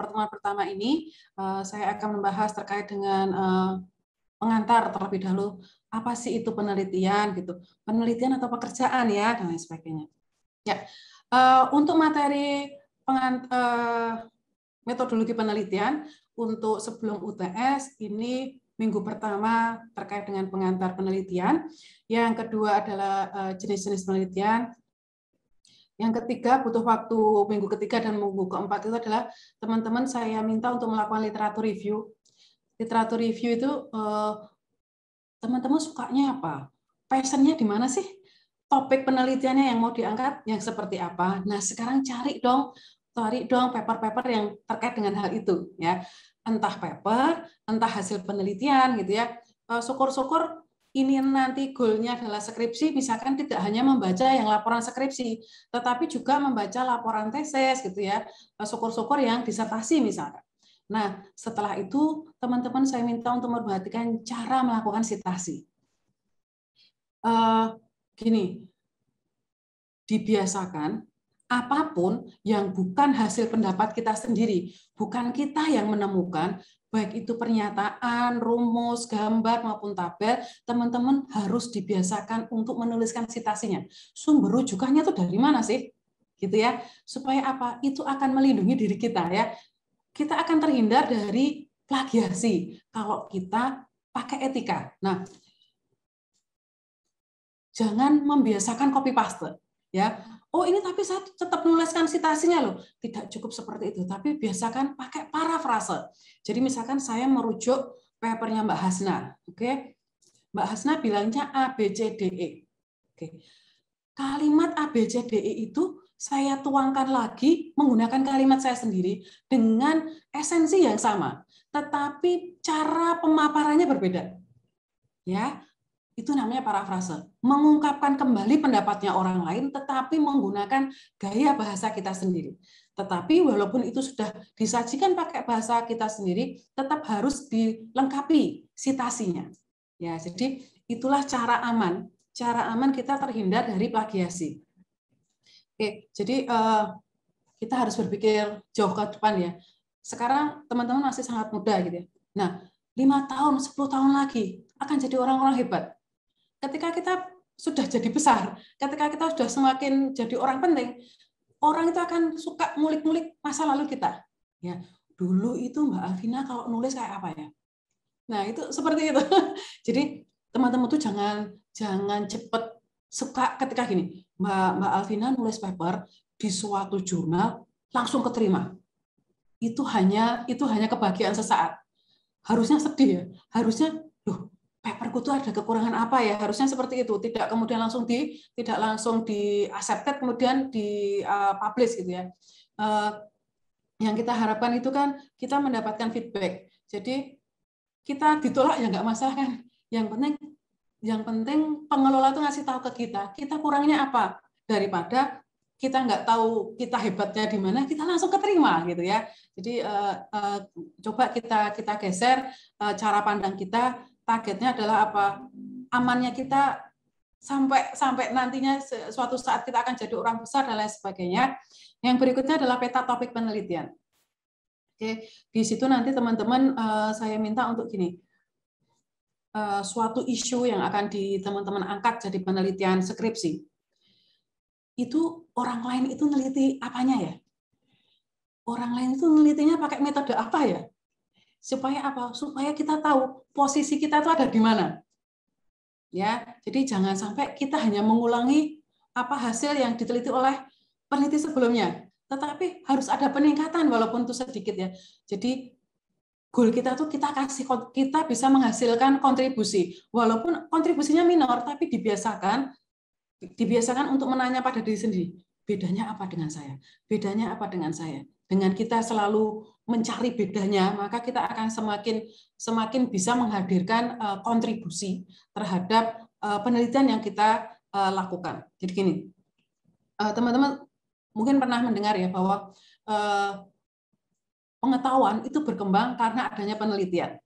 pertemuan pertama ini saya akan membahas terkait dengan pengantar terlebih dahulu. Apa sih itu penelitian gitu? Penelitian atau pekerjaan ya dan lain sebagainya. Ya, untuk materi metodologi penelitian untuk sebelum UTS ini minggu pertama terkait dengan pengantar penelitian. Yang kedua adalah jenis-jenis penelitian. Yang ketiga, butuh waktu minggu ketiga dan minggu keempat itu adalah teman-teman saya minta untuk melakukan literatur review. Literatur review itu teman-teman sukanya apa? Passionnya di mana sih? Topik penelitiannya yang mau diangkat yang seperti apa? Nah, sekarang cari dong paper-paper yang terkait dengan hal itu ya. Entah paper, entah hasil penelitian gitu ya. Syukur-syukur ini nanti goalnya adalah skripsi, misalkan tidak hanya membaca yang laporan skripsi, tetapi juga membaca laporan tesis gitu ya. Syukur-syukur yang disertasi misalkan. Nah, setelah itu teman-teman saya minta untuk memperhatikan cara melakukan sitasi. Gini, dibiasakan apapun yang bukan hasil pendapat kita sendiri, bukan kita yang menemukan, baik itu pernyataan, rumus, gambar maupun tabel, teman-teman harus dibiasakan untuk menuliskan sitasinya. Sumber rujukannya itu dari mana sih? Gitu ya. Supaya apa? Itu akan melindungi diri kita ya. Kita akan terhindar dari plagiasi kalau kita pakai etika. Nah, jangan membiasakan copy paste ya. Oh, ini tapi saya tetap menuliskan sitasinya loh. Tidak cukup seperti itu, tapi biasakan pakai parafrase. Jadi misalkan saya merujuk papernya Mbak Hasna, oke? Mbak Hasna bilangnya A B C D E. Oke. Kalimat A B C D E itu saya tuangkan lagi menggunakan kalimat saya sendiri dengan esensi yang sama, tetapi cara pemaparannya berbeda. Ya, itu namanya parafrase. Mengungkapkan kembali pendapatnya orang lain, tetapi menggunakan gaya bahasa kita sendiri. Tetapi walaupun itu sudah disajikan pakai bahasa kita sendiri, tetap harus dilengkapi sitasinya. Ya, jadi itulah cara aman. Cara aman kita terhindar dari plagiasi. Oke, jadi kita harus berpikir jauh ke depan ya. Sekarang teman-teman masih sangat muda gitu ya. Nah, 5 tahun, 10 tahun lagi akan jadi orang-orang hebat. Ketika kita sudah jadi besar, ketika kita sudah semakin jadi orang penting, orang itu akan suka ngulik-ngulik masa lalu kita. Ya, dulu itu Mbak Alvina kalau nulis kayak apa ya? Nah, itu seperti itu. Jadi teman-teman tuh jangan cepet suka ketika gini, Mbak Alvina nulis paper di suatu jurnal langsung keterima. Itu hanya kebahagiaan sesaat. Harusnya sedih ya. Harusnya, loh, paperku tuh ada kekurangan apa ya? Harusnya seperti itu. Tidak langsung di accepted kemudian di publish gitu ya. Yang kita harapkan itu kan kita mendapatkan feedback. Jadi kita ditolak ya nggak masalah kan. Yang penting pengelola itu ngasih tahu ke kita kurangnya apa, daripada kita nggak tahu kita hebatnya di mana, kita langsung keterima gitu ya. Jadi coba kita geser cara pandang kita, targetnya adalah apa? Amannya kita sampai nantinya suatu saat kita akan jadi orang besar dan lain sebagainya. Yang berikutnya adalah peta topik penelitian. Oke, di situ nanti teman-teman saya minta untuk gini. Suatu isu yang akan teman-teman angkat jadi penelitian skripsi. Itu orang lain itu neliti apanya ya? Orang lain itu nelitinya pakai metode apa ya? Supaya apa? Supaya kita tahu posisi kita itu ada di mana. Ya, jadi jangan sampai kita hanya mengulangi apa hasil yang diteliti oleh peneliti sebelumnya, tetapi harus ada peningkatan walaupun itu sedikit ya. Jadi goal kita tuh kita bisa menghasilkan kontribusi, walaupun kontribusinya minor, tapi dibiasakan untuk menanya pada diri sendiri, bedanya apa dengan saya? Bedanya apa dengan saya? Dengan kita selalu mencari bedanya, maka kita akan semakin bisa menghadirkan kontribusi terhadap penelitian yang kita lakukan. Jadi gini, teman-teman mungkin pernah mendengar ya bahwa pengetahuan itu berkembang karena adanya penelitian.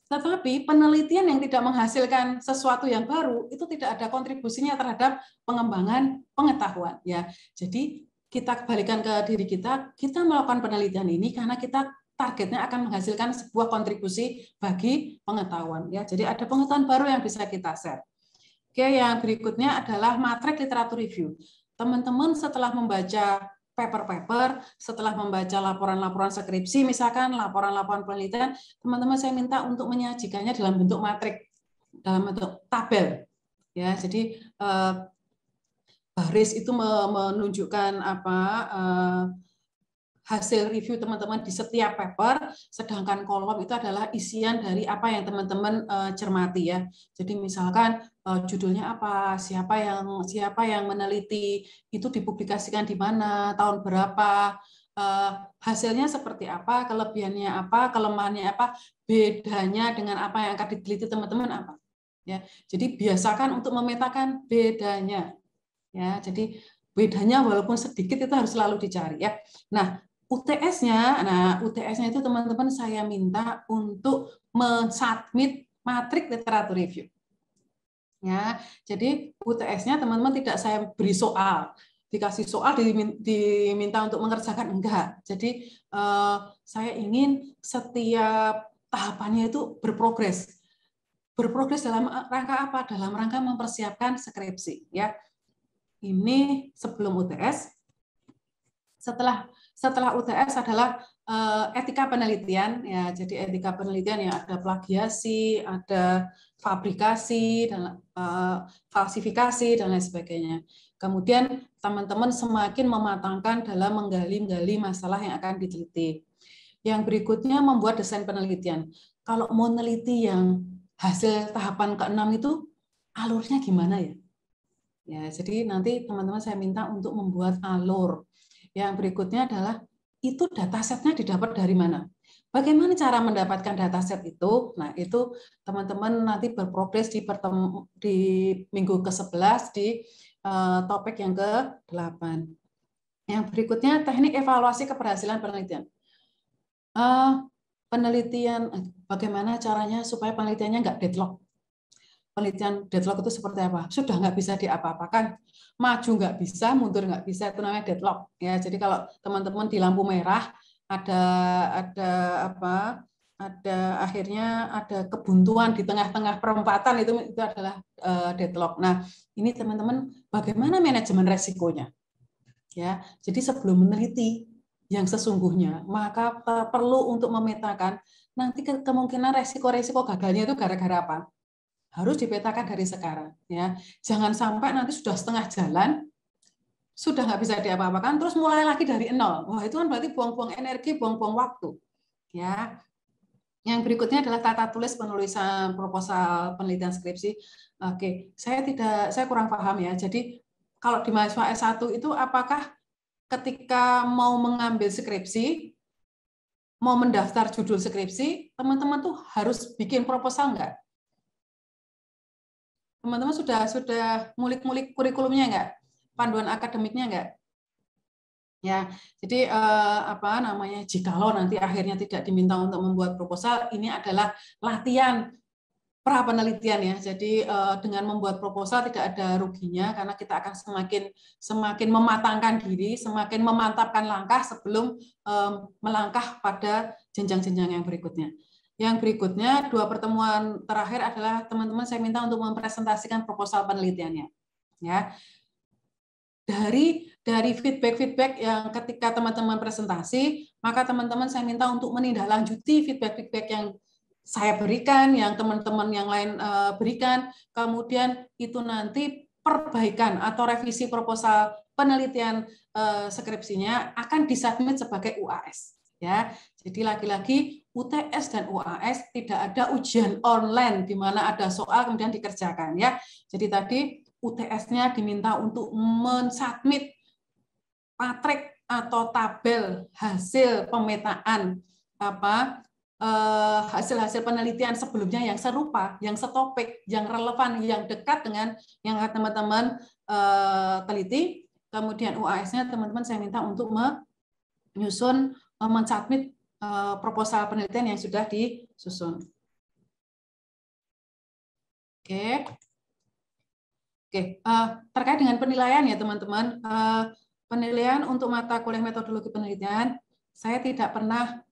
Tetapi penelitian yang tidak menghasilkan sesuatu yang baru itu tidak ada kontribusinya terhadap pengembangan pengetahuan ya. Jadi kita kembalikan ke diri kita melakukan penelitian ini karena kita targetnya akan menghasilkan sebuah kontribusi bagi pengetahuan. Ya, jadi ada pengetahuan baru yang bisa kita share. Oke, yang berikutnya adalah matrix literatur review. Teman-teman setelah membaca paper-paper, setelah membaca laporan-laporan skripsi, misalkan laporan-laporan penelitian, teman-teman saya minta untuk menyajikannya dalam bentuk matrix, dalam bentuk tabel. Ya, jadi baris itu menunjukkan hasil review teman-teman di setiap paper, sedangkan kolom itu adalah isian dari apa yang teman-teman cermati ya. Jadi misalkan judulnya apa, siapa yang meneliti, itu dipublikasikan di mana, tahun berapa, hasilnya seperti apa, kelebihannya apa, kelemahannya apa, bedanya dengan apa yang akan diteliti teman-teman apa. Ya, jadi biasakan untuk memetakan bedanya. Ya, jadi bedanya walaupun sedikit itu harus selalu dicari ya. Nah, UTS-nya itu teman-teman saya minta untuk mensubmit matriks literatur review. Ya, jadi UTS-nya teman-teman tidak saya beri soal, dikasih soal diminta untuk mengerjakan, enggak. Jadi saya ingin setiap tahapannya itu berprogres. Berprogres dalam rangka apa? Dalam rangka mempersiapkan skripsi ya. Ini sebelum UTS. Setelah UTS adalah etika penelitian ya. Jadi etika penelitian yang ada plagiasi, ada fabrikasi dan falsifikasi dan lain sebagainya. Kemudian teman-teman semakin mematangkan dalam menggali masalah yang akan diteliti. Yang berikutnya membuat desain penelitian. Kalau mau neliti yang hasil tahapan ke-6 itu alurnya gimana ya? Ya, jadi nanti teman-teman saya minta untuk membuat alur. Yang berikutnya adalah itu datasetnya didapat dari mana? Bagaimana cara mendapatkan dataset itu? Nah, itu teman-teman nanti berprogres di minggu ke-11 di topik yang ke-8. Yang berikutnya teknik evaluasi keberhasilan penelitian. Penelitian, bagaimana caranya supaya penelitiannya nggak deadlock? Penelitian deadlock itu seperti apa? Sudah nggak bisa diapa-apakan, maju nggak bisa, mundur nggak bisa, itu namanya deadlock. Ya, jadi kalau teman-teman di lampu merah ada akhirnya ada kebuntuan di tengah-tengah perempatan itu adalah deadlock. Nah, ini teman-teman bagaimana manajemen resikonya? Ya, jadi sebelum meneliti yang sesungguhnya, maka perlu untuk memetakan nanti kemungkinan resiko-resiko gagalnya itu gara-gara apa? Harus dipetakan dari sekarang ya. Jangan sampai nanti sudah setengah jalan sudah nggak bisa diapa-apakan terus mulai lagi dari nol. Wah, itu kan berarti buang-buang energi, buang-buang waktu. Ya. Yang berikutnya adalah tata tulis penulisan proposal penelitian skripsi. Oke, saya kurang paham ya. Jadi kalau di mahasiswa S1 itu apakah ketika mau mengambil skripsi, mau mendaftar judul skripsi, teman-teman tuh harus bikin proposal nggak? Teman-teman sudah ngulik-ngulik kurikulumnya nggak? Panduan akademiknya nggak? Ya, jadi jikalau nanti akhirnya tidak diminta untuk membuat proposal, ini adalah latihan pra penelitian ya. Jadi dengan membuat proposal tidak ada ruginya karena kita akan semakin mematangkan diri, semakin memantapkan langkah sebelum melangkah pada jenjang-jenjang yang berikutnya. Yang berikutnya, 2 pertemuan terakhir adalah teman-teman saya minta untuk mempresentasikan proposal penelitiannya. Ya. Dari feedback yang ketika teman-teman presentasi, maka teman-teman saya minta untuk menindaklanjuti feedback yang saya berikan, yang teman-teman yang lain berikan, kemudian itu nanti perbaikan atau revisi proposal penelitian skripsinya akan disubmit sebagai UAS. Ya, jadi lagi-lagi UTS dan UAS tidak ada ujian online di mana ada soal kemudian dikerjakan ya. Jadi tadi UTS-nya diminta untuk mensubmit matriks atau tabel hasil pemetaan hasil-hasil penelitian sebelumnya yang serupa, yang setopik, yang relevan, yang dekat dengan yang teman-teman teliti. Kemudian UAS-nya teman-teman saya minta untuk menyusun mensubmit proposal penelitian yang sudah disusun. Oke. Terkait dengan penilaian ya teman-teman. penilaian untuk mata kuliah metodologi penelitian, saya tidak pernah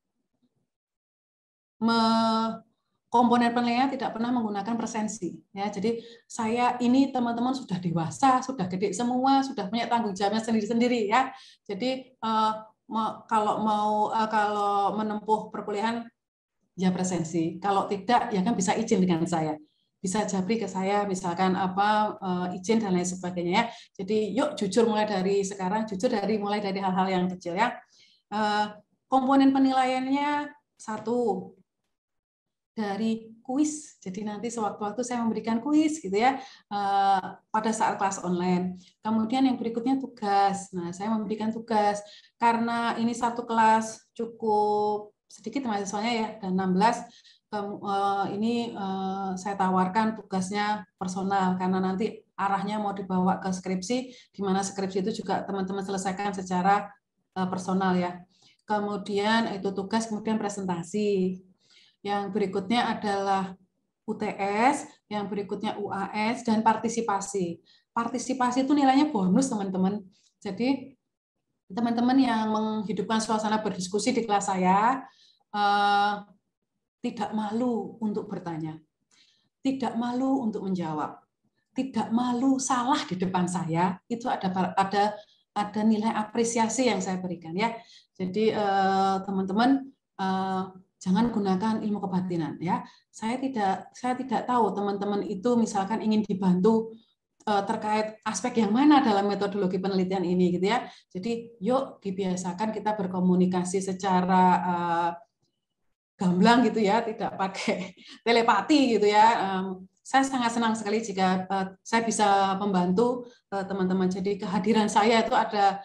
komponen penilaian tidak pernah menggunakan presensi. Ya, jadi saya ini teman-teman sudah dewasa, sudah gede semua, sudah punya tanggung jawabnya sendiri-sendiri ya. Jadi kalau menempuh perkuliahan ya presensi. Kalau tidak ya kan bisa izin dengan saya. Bisa japri ke saya misalkan izin dan lain sebagainya ya. Jadi yuk jujur mulai dari sekarang, mulai dari hal-hal yang kecil ya. Komponen penilaiannya satu, dari kuis. Jadi nanti sewaktu-waktu saya memberikan kuis gitu ya pada saat kelas online. Kemudian yang berikutnya tugas. Nah, saya memberikan tugas karena ini satu kelas cukup sedikit mahasiswanya ya, dan 16. Ini saya tawarkan tugasnya personal karena nanti arahnya mau dibawa ke skripsi, di mana skripsi itu juga teman-teman selesaikan secara personal ya. Kemudian itu tugas, kemudian presentasi. Yang berikutnya adalah UTS, yang berikutnya UAS, dan partisipasi. Partisipasi itu nilainya bonus, teman-teman. Jadi, teman-teman yang menghidupkan suasana berdiskusi di kelas saya, tidak malu untuk bertanya, tidak malu untuk menjawab, tidak malu salah di depan saya, itu ada nilai apresiasi yang saya berikan ya. Jadi teman-teman jangan gunakan ilmu kebatinan ya. Saya tidak tahu teman-teman itu misalkan ingin dibantu terkait aspek yang mana dalam metodologi penelitian ini gitu ya. Jadi yuk dibiasakan kita berkomunikasi secara gamblang gitu ya, tidak pakai telepati gitu ya. Saya sangat senang sekali jika saya bisa membantu teman-teman. Jadi kehadiran saya itu ada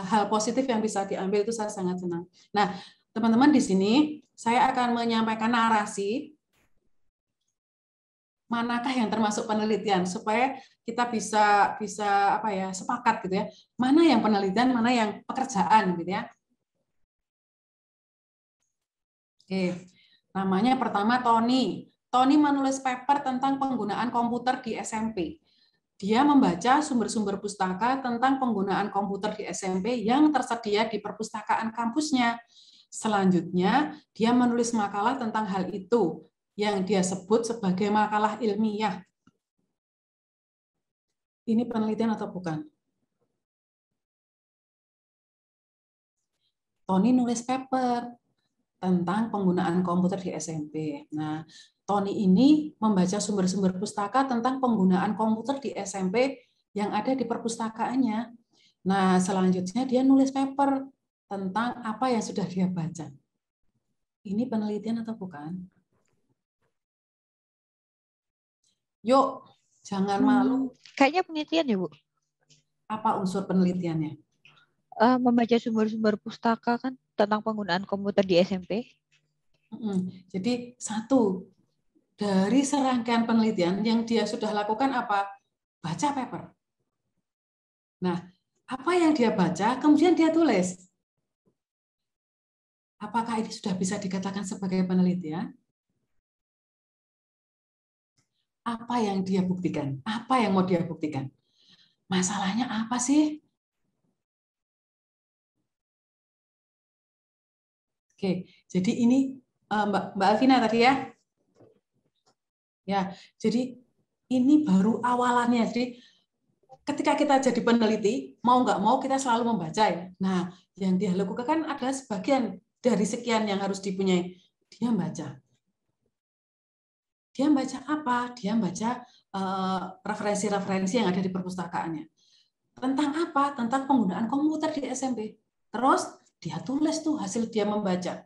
hal positif yang bisa diambil, itu saya sangat senang. Nah, teman-teman di sini saya akan menyampaikan narasi manakah yang termasuk penelitian supaya kita bisa sepakat gitu ya. Mana yang penelitian, mana yang pekerjaan gitu ya. Oke. Namanya pertama Tony. Tony menulis paper tentang penggunaan komputer di SMP. Dia membaca sumber-sumber pustaka tentang penggunaan komputer di SMP yang tersedia di perpustakaan kampusnya. Selanjutnya, dia menulis makalah tentang hal itu yang dia sebut sebagai makalah ilmiah. Ini penelitian atau bukan? Tony nulis paper tentang penggunaan komputer di SMP. Nah, Tony ini membaca sumber-sumber pustaka tentang penggunaan komputer di SMP yang ada di perpustakaannya. Nah, selanjutnya dia nulis paper tentang apa yang sudah dia baca. Ini penelitian atau bukan? Yuk, jangan malu. Kayaknya penelitian ya, Bu. Apa unsur penelitiannya? Membaca sumber-sumber pustaka kan tentang penggunaan komputer di SMP. Jadi satu dari serangkaian penelitian yang dia sudah lakukan apa? Baca paper. Nah, apa yang dia baca kemudian dia tulis. Apakah ini sudah bisa dikatakan sebagai penelitian? Apa yang dia buktikan? Apa yang mau dia buktikan? Masalahnya apa sih? Oke, jadi ini Mbak Alvina tadi ya. Ya, jadi ini baru awalannya. Jadi ketika kita jadi peneliti, mau nggak mau kita selalu membaca ya. Nah, yang dia lakukan kan adalah sebagian dari sekian yang harus dipunyai. Dia membaca. Dia membaca apa? Dia membaca referensi-referensi yang ada di perpustakaannya. Tentang apa? Tentang penggunaan komputer di SMP. Terus dia tulis tuh hasil dia membaca.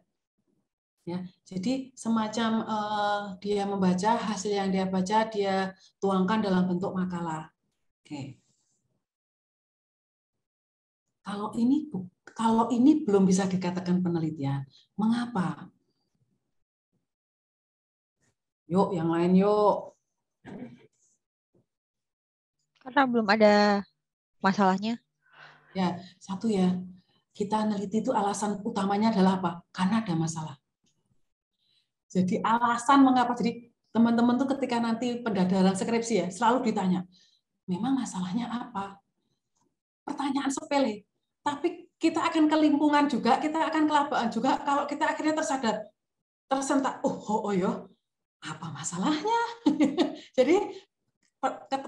Ya, jadi semacam dia membaca hasil yang dia baca, dia tuangkan dalam bentuk makalah. Oke. Kalau ini belum bisa dikatakan penelitian, mengapa? Yuk, yang lain yuk. Karena belum ada masalahnya. Ya, satu ya. Kita neliti itu alasan utamanya adalah apa? Karena ada masalah. Jadi alasan mengapa, jadi teman-teman tuh ketika nanti pendadaran skripsi ya, selalu ditanya, memang masalahnya apa? pertanyaan sepele. Tapi kita akan kelimpungan juga, kita akan kelabaan juga kalau kita akhirnya tersentak, oh ya, apa masalahnya? Jadi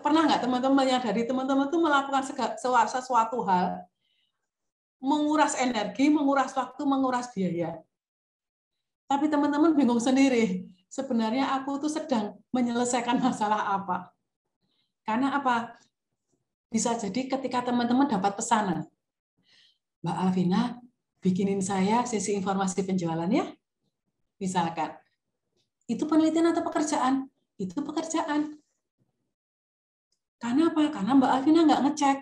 pernah nggak teman-teman yang dari teman-teman itu melakukan sesuatu hal, menguras energi, menguras waktu, menguras biaya. Tapi teman-teman bingung sendiri, sebenarnya aku tuh sedang menyelesaikan masalah apa. Karena apa? Bisa jadi ketika teman-teman dapat pesanan, Mbak Alvina, bikinin saya sesi informasi penjualan ya. Misalkan. Itu penelitian atau pekerjaan? Itu pekerjaan. Karena apa? Karena Mbak Alvina nggak ngecek,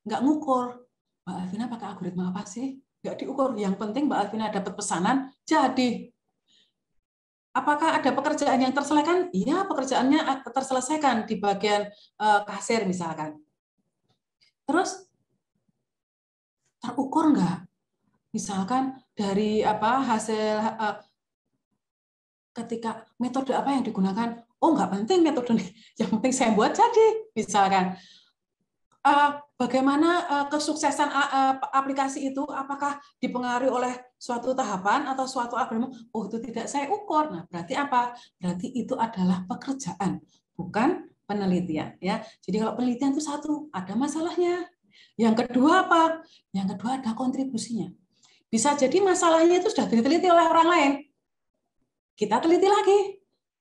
nggak ngukur. Mbak Alvina pakai algoritma apa sih? Nggak diukur. Yang penting Mbak Alvina dapat pesanan, jadi. Apakah ada pekerjaan yang terselesaikan? Iya, pekerjaannya terselesaikan di bagian kasir misalkan. Terus terukur nggak? Misalkan dari hasil ketika metode apa yang digunakan? Oh, nggak penting metode nih. Yang penting saya buat jadi, misalkan. Bagaimana kesuksesan aplikasi itu, apakah dipengaruhi oleh suatu tahapan atau suatu algoritma? Oh, itu tidak saya ukur. Nah, berarti apa? Berarti itu adalah pekerjaan, bukan penelitian. Ya. Jadi kalau penelitian itu satu, ada masalahnya. Yang kedua apa? Yang kedua ada kontribusinya. Bisa jadi masalahnya itu sudah diteliti oleh orang lain. Kita teliti lagi.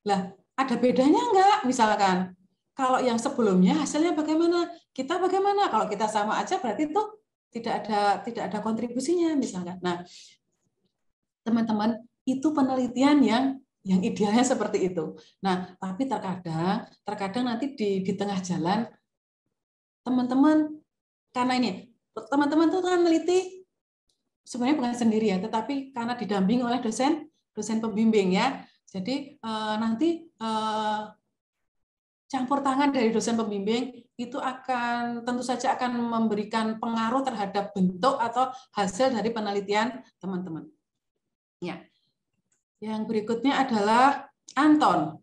Lah, ada bedanya enggak? Misalkan, kalau yang sebelumnya hasilnya bagaimana? Kita bagaimana? Kalau kita sama aja berarti itu tidak ada kontribusinya misalkan. Nah, teman-teman, itu penelitian yang idealnya seperti itu. Nah, tapi terkadang nanti di tengah jalan teman-teman, karena ini teman-teman tuh kan meneliti sebenarnya bukan sendiri ya, tetapi karena didampingi oleh dosen pembimbing ya. Jadi nanti campur tangan dari dosen pembimbing itu tentu saja akan memberikan pengaruh terhadap bentuk atau hasil dari penelitian teman-teman. Ya. Yang berikutnya adalah Anton.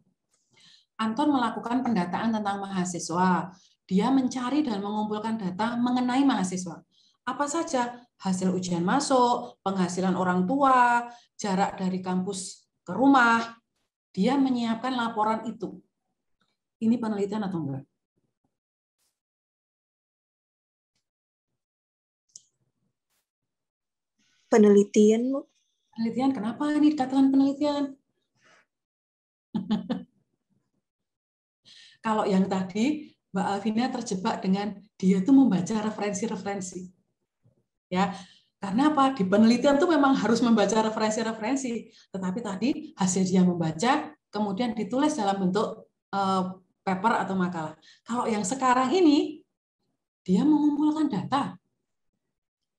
Anton melakukan pendataan tentang mahasiswa. Dia mencari dan mengumpulkan data mengenai mahasiswa. Apa saja? Hasil ujian masuk, penghasilan orang tua, jarak dari kampus ke rumah. Dia menyiapkan laporan itu. Ini penelitian atau enggak? Penelitian, Bu. Penelitian, kenapa ini dikatakan penelitian? Kalau yang tadi, Mbak Alvina terjebak dengan dia tuh membaca referensi-referensi. Ya, karena apa? Di penelitian tuh memang harus membaca referensi-referensi. Tetapi tadi hasil dia membaca, kemudian ditulis dalam bentuk paper atau makalah. Kalau yang sekarang ini, dia mengumpulkan data.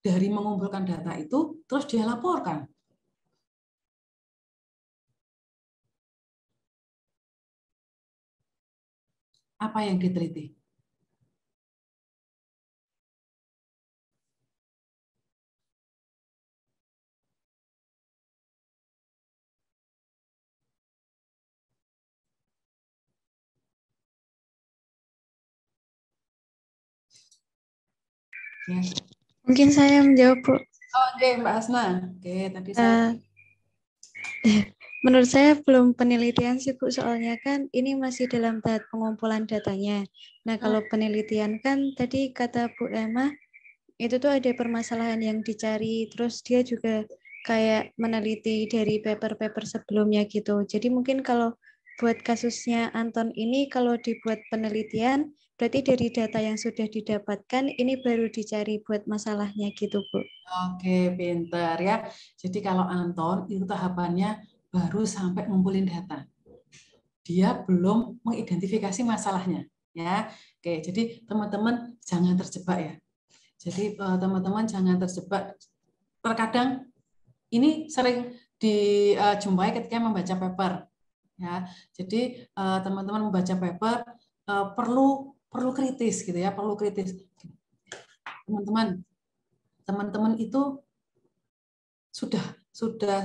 Dari mengumpulkan data itu, terus dia laporkan. Apa yang diteliti? Ya. Mungkin saya menjawab, Bu. Oke, Mbak Asna. Oke, tadi saya... Menurut saya belum penelitian sih, Bu, soalnya kan ini masih dalam tahap pengumpulan datanya. Nah, kalau penelitian kan tadi kata Bu Emma, itu tuh ada permasalahan yang dicari, terus dia juga kayak meneliti dari paper-paper sebelumnya gitu. Jadi mungkin kalau buat kasusnya Anton ini, kalau dibuat penelitian, berarti dari data yang sudah didapatkan, ini baru dicari buat masalahnya gitu, Bu. Oke, pinter ya. Jadi kalau Anton itu tahapannya baru sampai ngumpulin data. Dia belum mengidentifikasi masalahnya, ya. Oke, jadi teman-teman jangan terjebak ya. Jadi teman-teman jangan terjebak. Terkadang ini sering dijumpai ketika membaca paper, ya. Jadi teman-teman membaca paper perlu kritis gitu ya, perlu kritis. Teman-teman itu sudah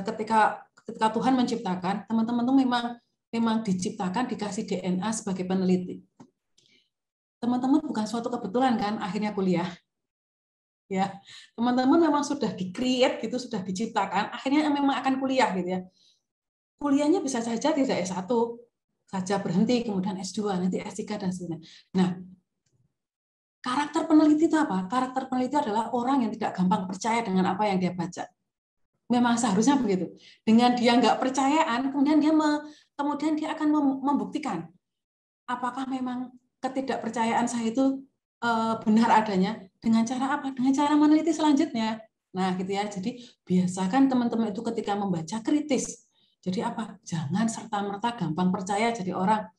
ketika Tuhan menciptakan, teman-teman itu memang diciptakan dikasih DNA sebagai peneliti. teman-teman bukan suatu kebetulan kan akhirnya kuliah. Ya, teman-teman memang sudah di-create gitu, sudah diciptakan, akhirnya memang akan kuliah gitu ya. Kuliahnya bisa saja tidak S1 saja berhenti, kemudian S2, nanti S3 dan sebagainya. Nah, karakter peneliti itu apa? Karakter peneliti adalah orang yang tidak gampang percaya dengan apa yang dia baca. Memang seharusnya begitu. Dengan dia nggak percayaan, kemudian dia akan membuktikan apakah memang ketidakpercayaan saya itu benar adanya dengan cara apa? Dengan cara meneliti selanjutnya. Nah, gitu ya. Jadi biasakan teman-teman itu ketika membaca kritis. Jadi apa? Jangan serta-merta gampang percaya jadi orang.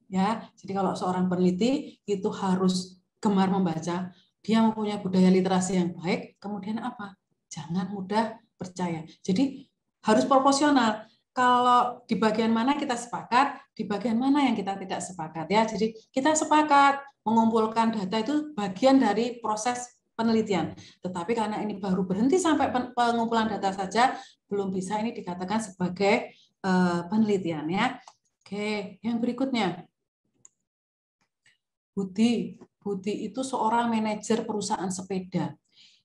Ya, jadi kalau seorang peneliti itu harus gemar membaca, dia mempunyai budaya literasi yang baik, kemudian apa? Jangan mudah percaya. Jadi harus proporsional. Kalau di bagian mana kita sepakat, di bagian mana yang kita tidak sepakat ya. Jadi kita sepakat mengumpulkan data itu bagian dari proses penelitian. Tetapi karena ini baru berhenti sampai pengumpulan data saja, belum bisa ini dikatakan sebagai penelitian ya. Oke, yang berikutnya. Budi itu seorang manajer perusahaan sepeda.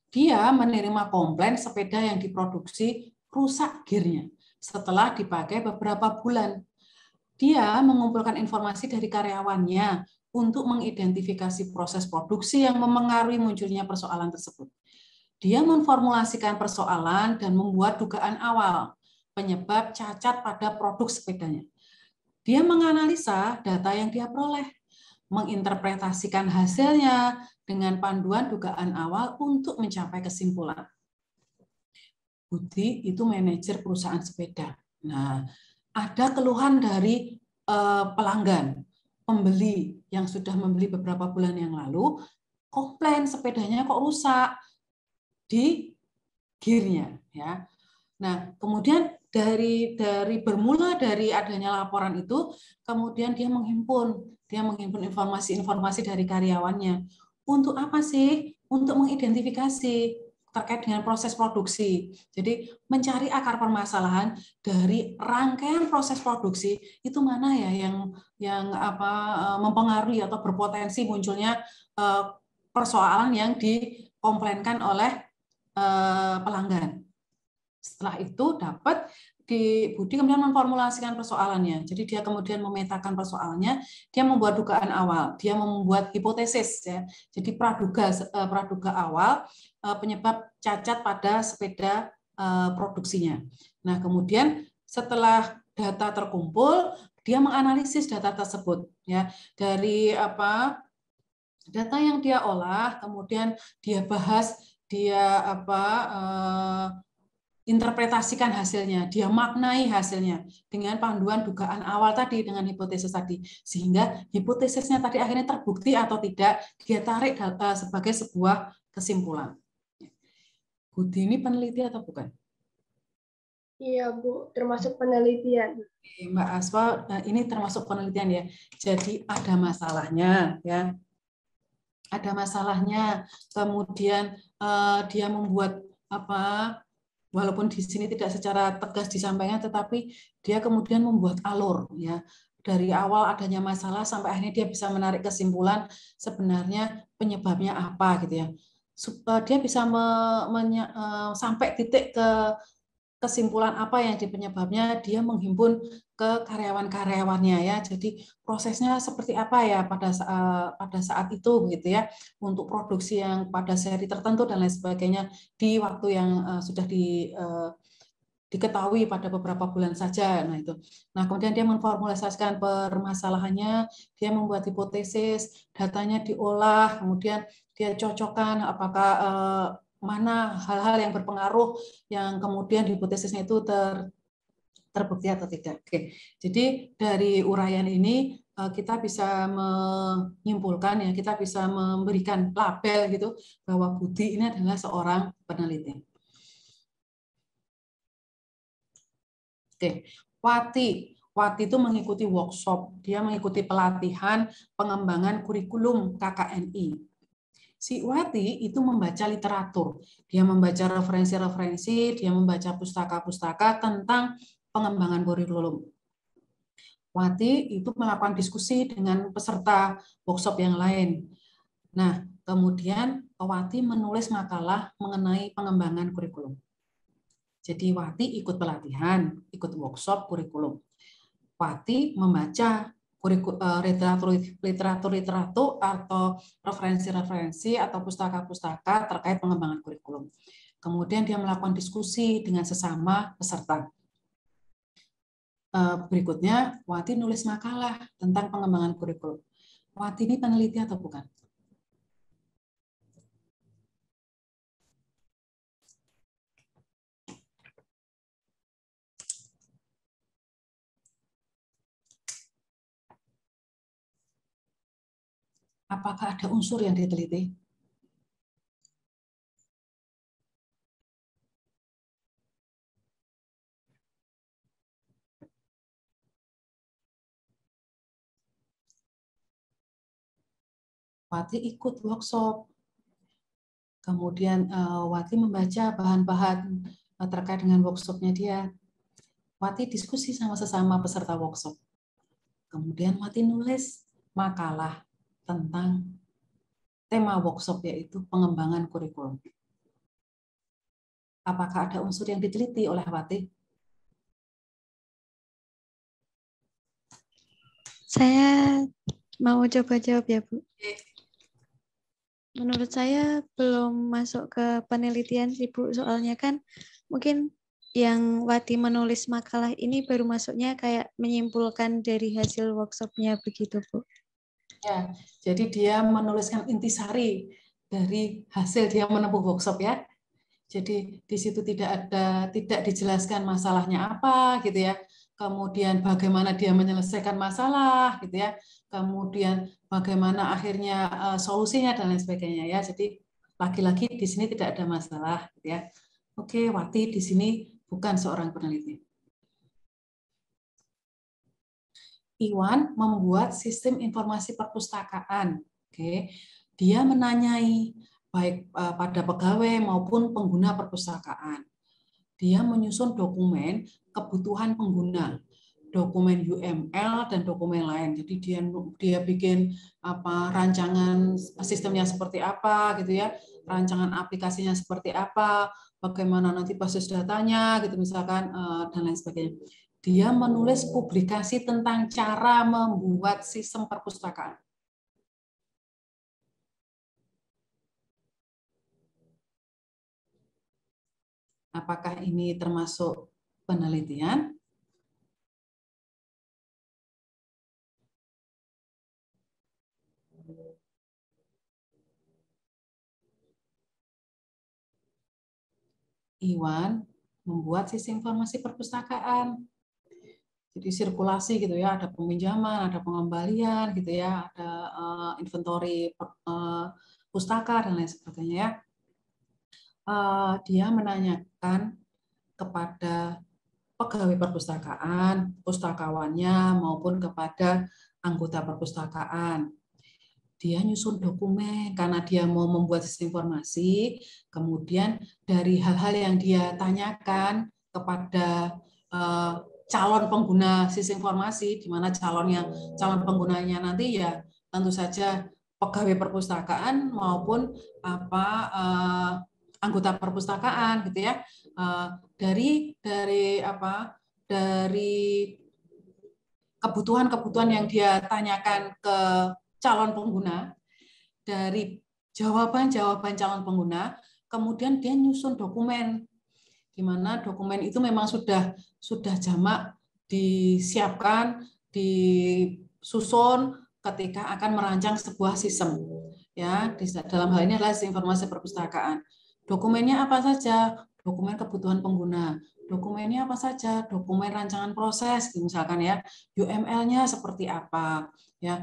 Dia menerima komplain sepeda yang diproduksi rusak gearnya setelah dipakai beberapa bulan. Dia mengumpulkan informasi dari karyawannya untuk mengidentifikasi proses produksi yang memengaruhi munculnya persoalan tersebut. Dia memformulasikan persoalan dan membuat dugaan awal penyebab cacat pada produk sepedanya. Dia menganalisa data yang dia peroleh, menginterpretasikan hasilnya dengan panduan dugaan awal untuk mencapai kesimpulan. Budi itu manajer perusahaan sepeda. Nah, ada keluhan dari pelanggan, pembeli yang sudah membeli beberapa bulan yang lalu, komplain sepedanya kok rusak di gearnya, ya. Nah, kemudian bermula dari adanya laporan itu, kemudian dia menghimpun informasi-informasi dari karyawannya. Untuk apa sih? Untuk mengidentifikasi terkait dengan proses produksi. Jadi mencari akar permasalahan dari rangkaian proses produksi itu mana ya yang mempengaruhi atau berpotensi munculnya persoalan yang dikomplainkan oleh pelanggan. Setelah itu Budi kemudian memformulasikan persoalannya. Jadi dia kemudian memetakan persoalannya, dia membuat dugaan awal, dia membuat hipotesis ya. Jadi praduga awal penyebab cacat pada sepeda produksinya. Nah, kemudian setelah data terkumpul, dia menganalisis data tersebut ya. Dari data yang dia olah, kemudian dia bahas, dia interpretasikan hasilnya, dia maknai hasilnya dengan panduan dugaan awal tadi, dengan hipotesis tadi, sehingga hipotesisnya tadi akhirnya terbukti atau tidak, dia tarik sebagai sebuah kesimpulan. Budi ini peneliti atau bukan? Iya, Bu, termasuk penelitian. Mbak Aswa, ini termasuk penelitian ya. Jadi ada masalahnya ya. Ada masalahnya. Kemudian dia membuat walaupun di sini tidak secara tegas disampaikan, tetapi dia kemudian membuat alur ya. Dari awal adanya masalah sampai akhirnya dia bisa menarik kesimpulan sebenarnya penyebabnya apa gitu ya. Dia bisa sampai titik ke kesimpulan apa yang penyebabnya, dia menghimpun ke karyawan-karyawannya ya. Jadi prosesnya seperti apa ya pada saat itu begitu ya, untuk produksi yang pada seri tertentu dan lain sebagainya di waktu yang sudah diketahui pada beberapa bulan saja. Nah itu. Nah, kemudian dia memformulasikan permasalahannya, dia membuat hipotesis, datanya diolah, kemudian dia cocokkan apakah mana hal-hal yang berpengaruh yang kemudian hipotesisnya itu terbukti atau tidak. Oke. Jadi dari uraian ini kita bisa menyimpulkan ya, kita bisa memberikan label gitu bahwa Budi ini adalah seorang peneliti. Oke. Wati itu mengikuti workshop, dia mengikuti pelatihan pengembangan kurikulum KKNI. Si Wati itu membaca literatur, dia membaca referensi-referensi, dia membaca pustaka-pustaka tentang pengembangan kurikulum. Wati itu melakukan diskusi dengan peserta workshop yang lain. Nah, kemudian Wati menulis makalah mengenai pengembangan kurikulum. Jadi Wati ikut pelatihan, ikut workshop kurikulum. Wati membaca literatur atau referensi-referensi atau pustaka-pustaka terkait pengembangan kurikulum. Kemudian dia melakukan diskusi dengan sesama peserta. Berikutnya, Wati nulis makalah tentang pengembangan kurikulum. Wati ini peneliti atau bukan? Apakah ada unsur yang diteliti? Wati ikut workshop, kemudian Wati membaca bahan-bahan terkait dengan workshopnya dia. Wati diskusi sama sesama peserta workshop. Kemudian Wati nulis makalah tentang tema workshop, yaitu pengembangan kurikulum. Apakah ada unsur yang diteliti oleh Wati? Saya mau coba jawab ya, Bu. Menurut saya belum masuk ke penelitian sih, Bu. Soalnya kan mungkin yang Wati menulis makalah ini baru masuknya kayak menyimpulkan dari hasil workshopnya begitu, Bu. Ya, jadi dia menuliskan intisari dari hasil dia menempuh workshop ya. Jadi di situ tidak dijelaskan masalahnya apa gitu ya. Kemudian bagaimana dia menyelesaikan masalah gitu ya. Kemudian bagaimana akhirnya solusinya dan lain sebagainya ya. Jadi lagi-lagi di sini tidak ada masalah gitu ya. Oke, Wati di sini bukan seorang peneliti. Iwan membuat sistem informasi perpustakaan. Oke, dia menanyai baik pada pegawai maupun pengguna perpustakaan. Dia menyusun dokumen kebutuhan pengguna, dokumen UML dan dokumen lain. Jadi dia bikin rancangan sistemnya seperti apa gitu ya, rancangan aplikasinya seperti apa, bagaimana nanti basis datanya gitu misalkan dan lain sebagainya. Dia menulis publikasi tentang cara membuat sistem perpustakaan. Apakah ini termasuk penelitian? Iwan membuat sistem informasi perpustakaan. Jadi sirkulasi gitu ya, ada peminjaman, ada pengembalian gitu ya, ada inventory pustaka dan lain sebagainya ya. Dia menanyakan kepada pegawai perpustakaan, pustakawannya maupun kepada anggota perpustakaan. Dia nyusun dokumen karena dia mau membuat sistem informasi, kemudian dari hal-hal yang dia tanyakan kepada calon pengguna sistem informasi, di mana calon penggunanya nanti ya tentu saja pegawai perpustakaan maupun anggota perpustakaan gitu ya. Dari kebutuhan-kebutuhan yang dia tanyakan ke calon pengguna, dari jawaban-jawaban calon pengguna, kemudian dia nyusun dokumen, di mana dokumen itu memang sudah jamak disiapkan, disusun ketika akan merancang sebuah sistem. Ya, dalam hal ini adalah informasi perpustakaan. Dokumennya apa saja? Dokumen kebutuhan pengguna. Dokumennya apa saja? Dokumen rancangan proses, misalkan ya, UML-nya seperti apa, ya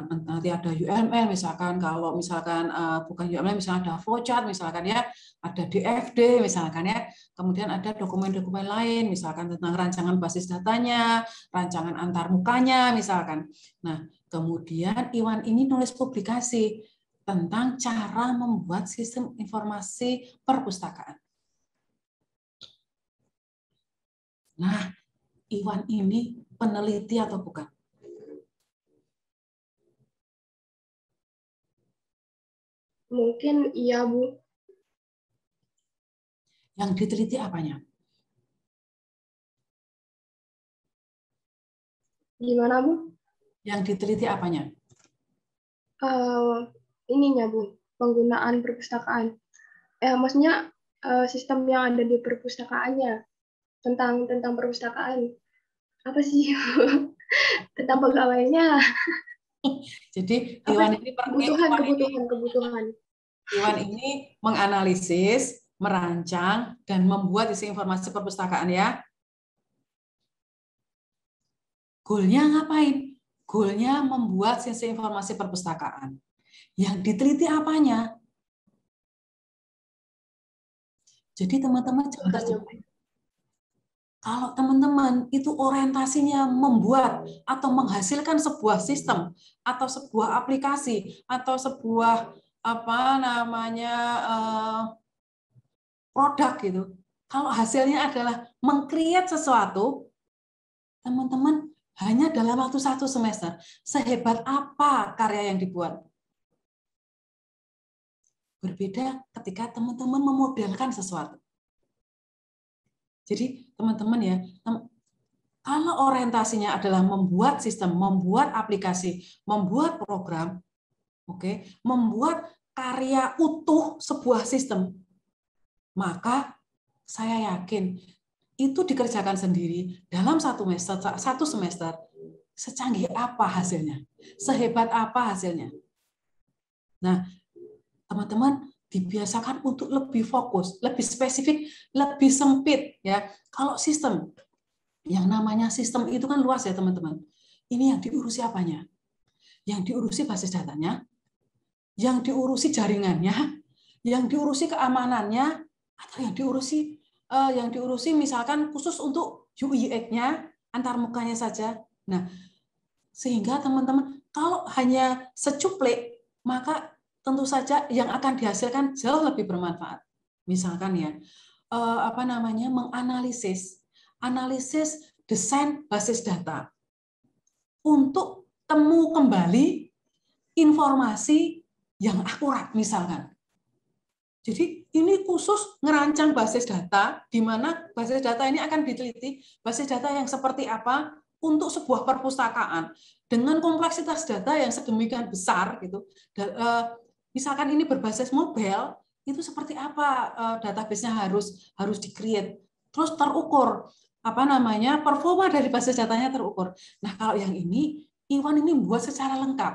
nanti ada UML misalkan, kalau misalkan bukan UML misalkan ada flowchart misalkan ya, ada DFD misalkan ya, kemudian ada dokumen-dokumen lain misalkan tentang rancangan basis datanya, rancangan antarmukanya misalkan. Nah, kemudian Iwan ini nulis publikasi tentang cara membuat sistem informasi perpustakaan. Nah, Iwan ini peneliti atau bukan? Mungkin iya, Bu. Yang diteliti apanya? Gimana, Bu? Yang diteliti apanya? Ininya, Bu, penggunaan perpustakaan. Maksudnya sistem yang ada di perpustakaannya, tentang perpustakaan. Apa sih? Tentang pegawainya. Jadi Apa Iwan sih? ini Kebutuhan. Iwan ini menganalisis, merancang, dan membuat isi informasi perpustakaan ya. Goalnya ngapain? Goalnya membuat sisi informasi perpustakaan. Yang diteliti apanya? Jadi teman-teman jangan terjebak. Kalau teman-teman itu orientasinya membuat atau menghasilkan sebuah sistem atau sebuah aplikasi atau sebuah produk gitu. Kalau hasilnya adalah meng-create sesuatu, teman-teman hanya dalam waktu 1 semester, sehebat apa karya yang dibuat? Berbeda ketika teman-teman memodelkan sesuatu. Jadi teman-teman ya, kalau orientasinya adalah membuat sistem, membuat aplikasi, membuat program, oke, membuat karya utuh sebuah sistem, maka saya yakin itu dikerjakan sendiri dalam 1 semester, secanggih apa hasilnya, sehebat apa hasilnya. Nah, teman-teman dibiasakan untuk lebih fokus, lebih spesifik, lebih sempit ya. Kalau sistem, yang namanya sistem itu kan luas ya teman-teman. Ini yang diurusi apanya? Yang diurusi basis datanya, yang diurusi jaringannya, yang diurusi keamanannya, atau yang diurusi misalkan khusus untuk UI/UX-nya, antar mukanya saja. Nah, sehingga teman-teman kalau hanya secuplik, maka tentu saja yang akan dihasilkan jauh lebih bermanfaat. Misalkan ya, menganalisis desain basis data untuk temu kembali informasi yang akurat misalkan. Jadi ini khusus ngerancang basis data, di mana basis data ini akan diteliti, basis data yang seperti apa untuk sebuah perpustakaan dengan kompleksitas data yang sedemikian besar gitu. Misalkan ini berbasis mobile, itu seperti apa database-nya harus di-create. Terus terukur performa dari basis datanya terukur. Nah, kalau yang ini Iwan ini buat secara lengkap.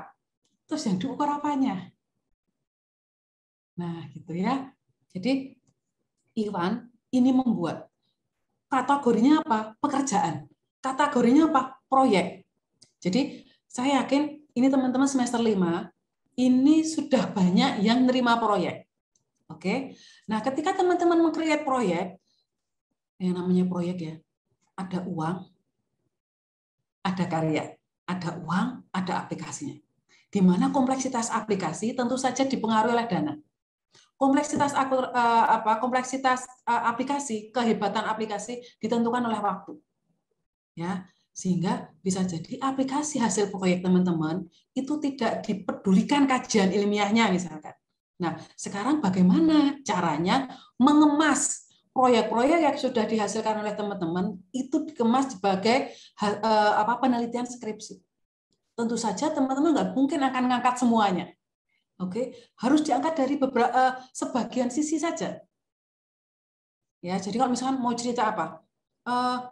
Terus yang diukur apanya? Nah, gitu ya. Jadi Iwan ini membuat kategorinya apa? Pekerjaan. Kategorinya apa? Proyek. Jadi saya yakin ini teman-teman semester 5 ini sudah banyak yang nerima proyek. Oke. Nah, ketika teman-teman meng-create proyek, yang namanya proyek ya, ada uang, ada karya, ada uang, ada aplikasinya. Di mana kompleksitas aplikasi tentu saja dipengaruhi oleh dana. Kompleksitas aplikasi, kehebatan aplikasi ditentukan oleh waktu. Ya, sehingga bisa jadi aplikasi hasil proyek teman-teman itu tidak dipedulikan kajian ilmiahnya misalkan. Nah, sekarang bagaimana caranya mengemas proyek-proyek yang sudah dihasilkan oleh teman-teman itu dikemas sebagai penelitian skripsi. Tentu saja teman-teman nggak mungkin akan mengangkat semuanya. Oke, harus diangkat dari beberapa sebagian sisi saja. Ya, jadi kalau misalkan mau cerita apa?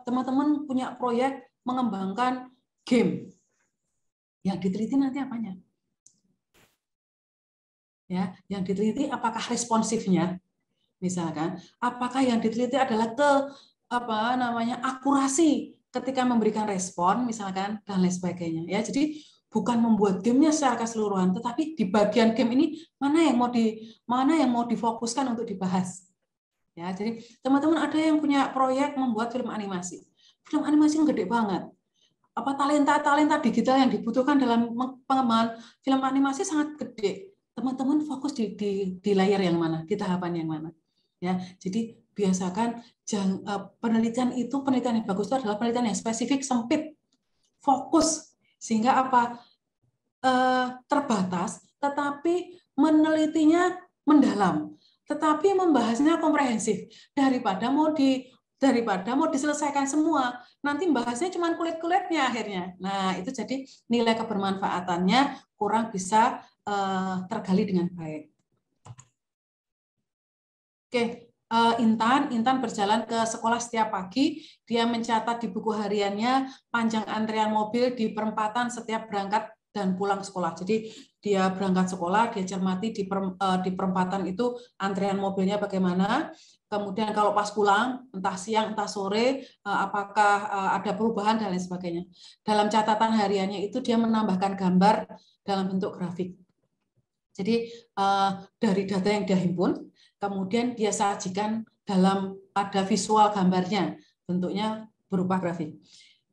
Teman-teman punya proyek mengembangkan game. Yang diteliti nanti apanya? Ya, yang diteliti apakah responsifnya? Misalkan, apakah yang diteliti adalah akurasi ketika memberikan respon misalkan dan lain sebagainya. Ya, jadi bukan membuat gamenya secara keseluruhan, tetapi di bagian game ini mana yang mau difokuskan untuk dibahas. Ya, jadi teman-teman ada yang punya proyek membuat film animasi. Film animasi yang gede banget. Talenta digital yang dibutuhkan dalam pengembangan film animasi sangat gede. Teman-teman fokus di layar yang mana, di tahapan yang mana. Ya, jadi biasakan penelitian yang bagus itu adalah penelitian yang spesifik, sempit, fokus sehingga apa? Terbatas, tetapi menelitinya mendalam, tetapi membahasnya komprehensif daripada mau diselesaikan semua. Nanti bahasnya cuma kulit-kulitnya akhirnya. Nah, itu jadi nilai kebermanfaatannya kurang bisa tergali dengan baik. Oke, Intan berjalan ke sekolah setiap pagi. Dia mencatat di buku hariannya panjang antrian mobil di perempatan setiap berangkat dan pulang sekolah. Jadi dia berangkat sekolah, dia cermati di perempatan itu antrian mobilnya bagaimana. Kemudian kalau pas pulang, entah siang, entah sore, apakah ada perubahan dan lain sebagainya. Dalam catatan hariannya itu dia menambahkan gambar dalam bentuk grafik. Jadi dari data yang dia himpun, kemudian dia sajikan ada visual gambarnya, bentuknya berupa grafik.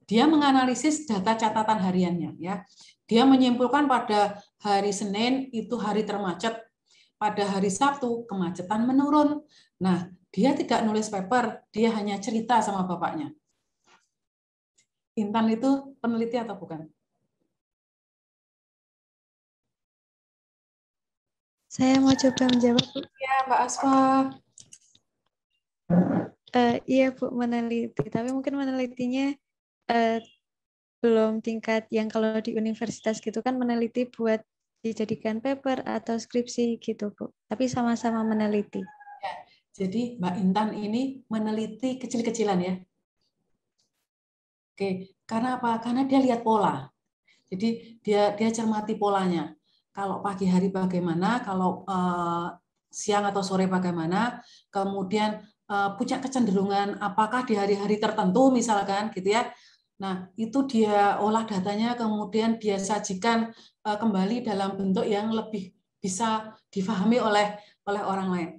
Dia menganalisis data catatan hariannya, ya. Dia menyimpulkan pada hari Senin itu hari termacet, pada hari Sabtu kemacetan menurun. Nah, dia tidak nulis paper, dia hanya cerita sama bapaknya. Intan itu peneliti atau bukan? Saya mau coba menjawab, Bu. Ya, Mbak Asfa. Iya, Bu, meneliti. Tapi mungkin menelitinya belum tingkat yang kalau di universitas gitu kan meneliti buat dijadikan paper atau skripsi gitu, Bu. Tapi sama-sama meneliti. Ya, jadi Mbak Intan ini meneliti kecil-kecilan ya. Oke, karena apa? Karena dia lihat pola. Jadi dia cermati polanya. Kalau pagi hari bagaimana, kalau siang atau sore bagaimana, kemudian punya kecenderungan apakah di hari-hari tertentu misalkan gitu ya. Nah, itu dia olah datanya, kemudian dia sajikan kembali dalam bentuk yang lebih bisa difahami oleh orang lain.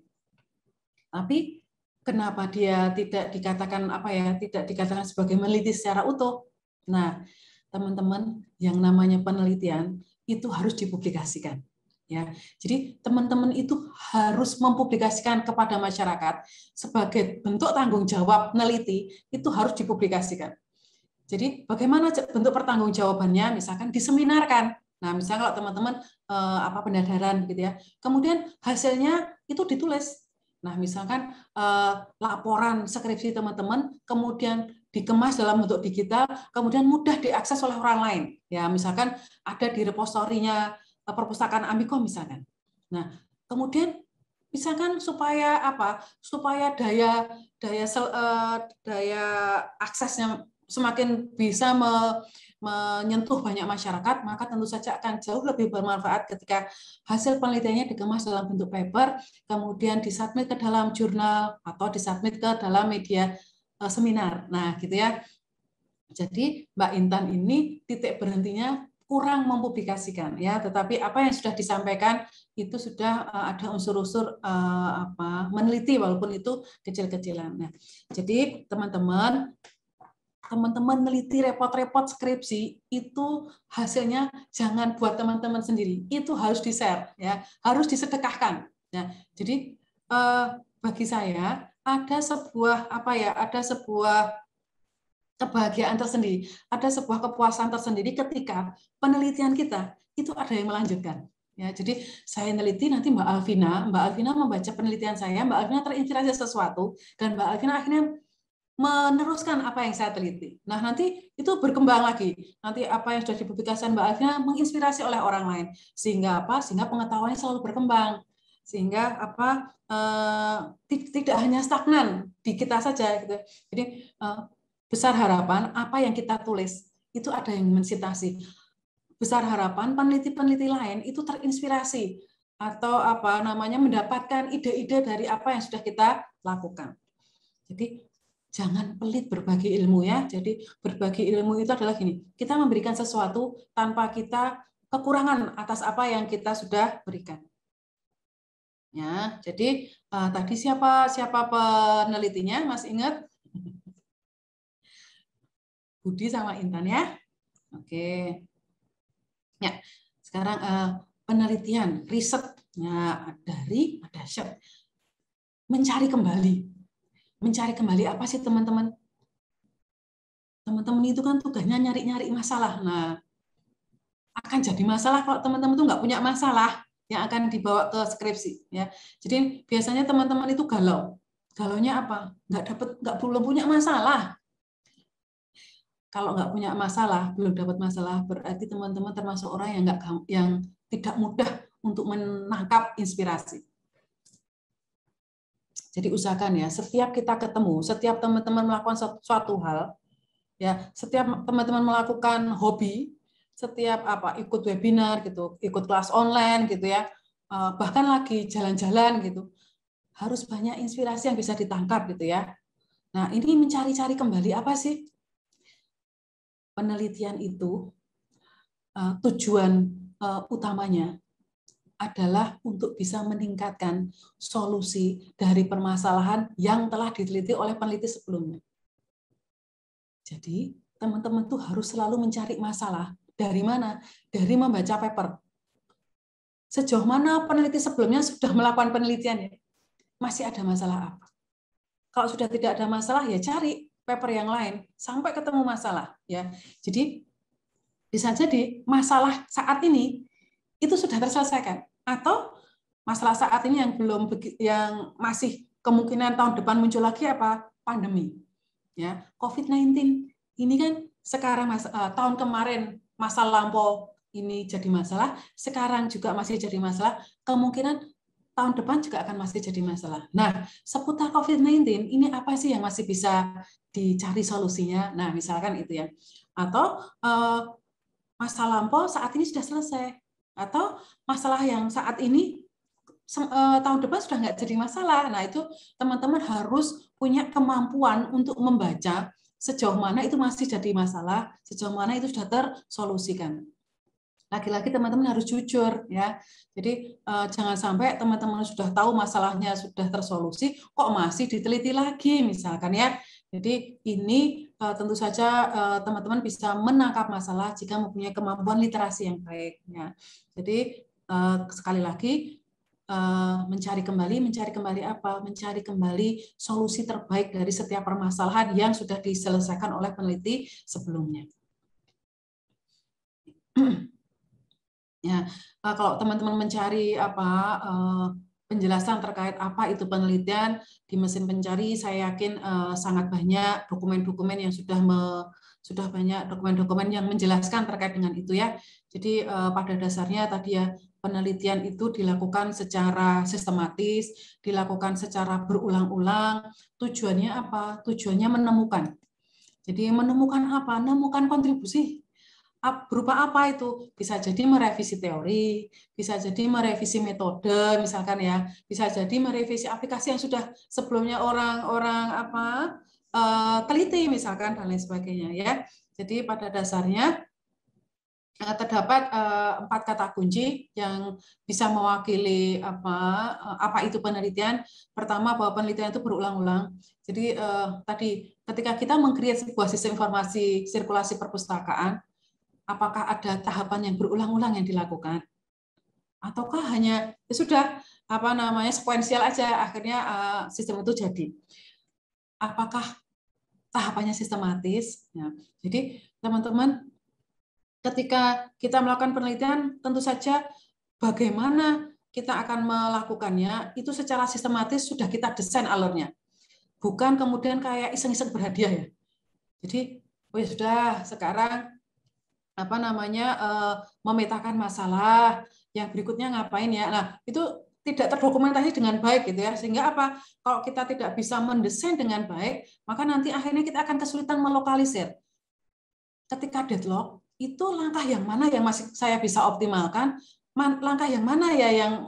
Tapi kenapa dia tidak dikatakan tidak dikatakan sebagai meneliti secara utuh? Nah, teman-teman, yang namanya penelitian itu harus dipublikasikan. Ya, jadi teman-teman itu harus mempublikasikan kepada masyarakat sebagai bentuk tanggung jawab peneliti, itu harus dipublikasikan. Jadi bagaimana bentuk pertanggungjawabannya? Misalkan diseminarkan. Nah, misalnya kalau teman-teman pendadaran gitu ya, kemudian hasilnya itu ditulis. Nah, misalkan laporan skripsi teman-teman kemudian dikemas dalam bentuk digital, kemudian mudah diakses oleh orang lain. Ya, misalkan ada di repositorinya perpustakaan Amikom misalkan. Nah, kemudian misalkan supaya daya aksesnya semakin bisa menyentuh banyak masyarakat, maka tentu saja akan jauh lebih bermanfaat ketika hasil penelitiannya dikemas dalam bentuk paper, kemudian disubmit ke dalam jurnal atau disubmit ke dalam media seminar. Nah, gitu ya. Jadi Mbak Intan ini titik berhentinya kurang mempublikasikan ya, tetapi apa yang sudah disampaikan itu sudah ada unsur-unsur meneliti walaupun itu kecil-kecilan. Nah, jadi teman-teman neliti repot-repot skripsi itu hasilnya jangan buat teman-teman sendiri, itu harus di-share ya, harus disedekahkan. Ya, jadi bagi saya ada sebuah kebahagiaan tersendiri, ada sebuah kepuasan tersendiri ketika penelitian kita itu ada yang melanjutkan. Ya, jadi saya neliti, nanti Mbak Alvina membaca penelitian saya, Mbak Alvina terinspirasi sesuatu, dan Mbak Alvina akhirnya meneruskan apa yang saya teliti. Nah, nanti itu berkembang lagi. Nanti apa yang sudah dipublikasikan Mbak Alvina menginspirasi oleh orang lain. Sehingga Sehingga pengetahuannya selalu berkembang. Sehingga tidak hanya stagnan di kita saja gitu. Jadi besar harapan apa yang kita tulis itu ada yang mensitasi. Besar harapan peneliti-peneliti lain itu terinspirasi atau mendapatkan ide-ide dari apa yang sudah kita lakukan. Jadi jangan pelit berbagi ilmu ya. Jadi berbagi ilmu itu adalah gini, kita memberikan sesuatu tanpa kita kekurangan atas apa yang kita sudah berikan. Ya, jadi tadi siapa penelitinya? Masih ingat? Budi sama Intan ya. Oke. Ya, sekarang penelitian, risetnya dari dahsyat. Mencari kembali apa sih teman-teman? Teman-teman itu kan tugasnya nyari-nyari masalah. Nah, akan jadi masalah kalau teman-teman itu nggak punya masalah yang akan dibawa ke skripsi. Ya, jadi biasanya teman-teman itu galau. Galaunya apa? Belum punya masalah. Kalau nggak punya masalah, belum dapat masalah, berarti teman-teman termasuk orang yang tidak mudah untuk menangkap inspirasi. Jadi usahakan ya, setiap kita ketemu, setiap teman-teman melakukan suatu hal, ya, setiap teman-teman melakukan hobi, setiap ikut webinar gitu, ikut kelas online gitu ya, bahkan lagi jalan-jalan gitu, harus banyak inspirasi yang bisa ditangkap gitu ya. Nah, ini mencari-cari kembali apa sih? Penelitian itu tujuan utamanya adalah untuk bisa meningkatkan solusi dari permasalahan yang telah diteliti oleh peneliti sebelumnya. Jadi, teman-teman tuh harus selalu mencari masalah. Dari mana? Dari membaca paper. Sejauh mana peneliti sebelumnya sudah melakukan penelitian ya? Masih ada masalah apa? Kalau sudah tidak ada masalah, ya cari paper yang lain sampai ketemu masalah. Ya, jadi bisa jadi masalah saat ini itu sudah terselesaikan, atau masalah saat ini yang masih kemungkinan tahun depan muncul lagi apa? Pandemi. Ya, COVID-19 ini kan sekarang tahun kemarin masa lampau ini jadi masalah, sekarang juga masih jadi masalah, kemungkinan tahun depan juga akan masih jadi masalah. Nah, seputar COVID-19 ini apa sih yang masih bisa dicari solusinya? Nah, misalkan itu ya. Atau masa lampau saat ini sudah selesai, atau masalah yang saat ini tahun depan sudah nggak jadi masalah. Nah, itu teman-teman harus punya kemampuan untuk membaca sejauh mana itu masih jadi masalah, sejauh mana itu sudah tersolusikan. Lagi-lagi teman-teman harus jujur ya. Jadi jangan sampai teman-teman sudah tahu masalahnya sudah tersolusi, kok masih diteliti lagi misalkan ya. Jadi ini tentu saja teman-teman bisa menangkap masalah jika mempunyai kemampuan literasi yang baik. Ya. Jadi sekali lagi mencari kembali apa? Mencari kembali solusi terbaik dari setiap permasalahan yang sudah diselesaikan oleh peneliti sebelumnya. Ya, kalau teman-teman mencari penjelasan terkait apa itu penelitian di mesin pencari, saya yakin sangat banyak dokumen-dokumen yang sudah banyak dokumen-dokumen yang menjelaskan terkait dengan itu ya. Jadi pada dasarnya tadi ya, penelitian itu dilakukan secara sistematis, dilakukan secara berulang-ulang. Tujuannya apa? Tujuannya menemukan. Jadi menemukan apa? Menemukan kontribusi. Berupa apa itu? Bisa jadi merevisi teori, bisa jadi merevisi metode, misalkan ya, bisa jadi merevisi aplikasi yang sudah sebelumnya orang-orang teliti, misalkan dan lain sebagainya ya. Jadi pada dasarnya terdapat 4 kata kunci yang bisa mewakili apa itu penelitian. Pertama, bahwa penelitian itu berulang-ulang. Jadi tadi ketika kita meng-create sebuah sistem informasi sirkulasi perpustakaan, apakah ada tahapan yang berulang-ulang yang dilakukan, ataukah hanya ya sudah sekuensial aja akhirnya sistem itu jadi? Apakah tahapannya sistematis? Nah, jadi teman-teman, ketika kita melakukan penelitian, tentu saja bagaimana kita akan melakukannya itu secara sistematis sudah kita desain alurnya, bukan kemudian kayak iseng-iseng berhadiah ya. Jadi oh ya sudah, sekarang memetakan masalah, yang berikutnya ngapain ya. Nah, itu tidak terdokumentasi dengan baik gitu ya. Sehingga apa? Kalau kita tidak bisa mendesain dengan baik, maka nanti akhirnya kita akan kesulitan melokalisir. Ketika deadlock, itu langkah yang mana yang masih saya bisa optimalkan, langkah yang mana ya yang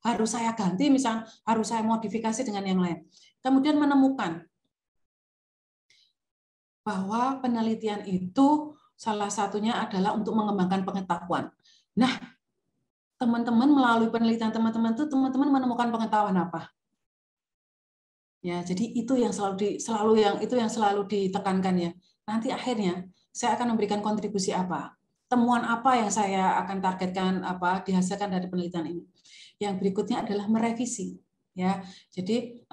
harus saya ganti, misalnya harus saya modifikasi dengan yang lain. Kemudian menemukan bahwa penelitian itu salah satunya adalah untuk mengembangkan pengetahuan. Nah, teman-teman melalui penelitian teman-teman menemukan pengetahuan apa? Ya, jadi itu yang selalu ditekankan ya. Nanti akhirnya saya akan memberikan kontribusi apa? Temuan apa yang saya akan targetkan dihasilkan dari penelitian ini? Yang berikutnya adalah merevisi. Ya, jadi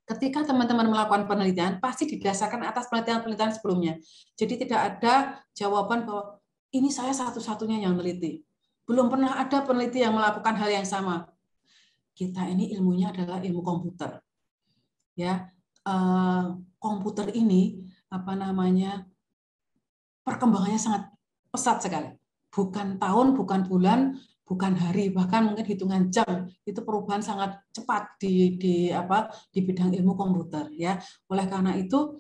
ketika teman-teman melakukan penelitian, pasti didasarkan atas penelitian-penelitian sebelumnya. Jadi tidak ada jawaban bahwa ini saya satu-satunya yang meneliti. Belum pernah ada peneliti yang melakukan hal yang sama. Kita ini ilmunya adalah ilmu komputer. Ya, komputer ini perkembangannya sangat pesat sekali. Bukan tahun, bukan bulan, bukan hari, bahkan mungkin hitungan jam, itu perubahan sangat cepat di bidang ilmu komputer, ya. Oleh karena itu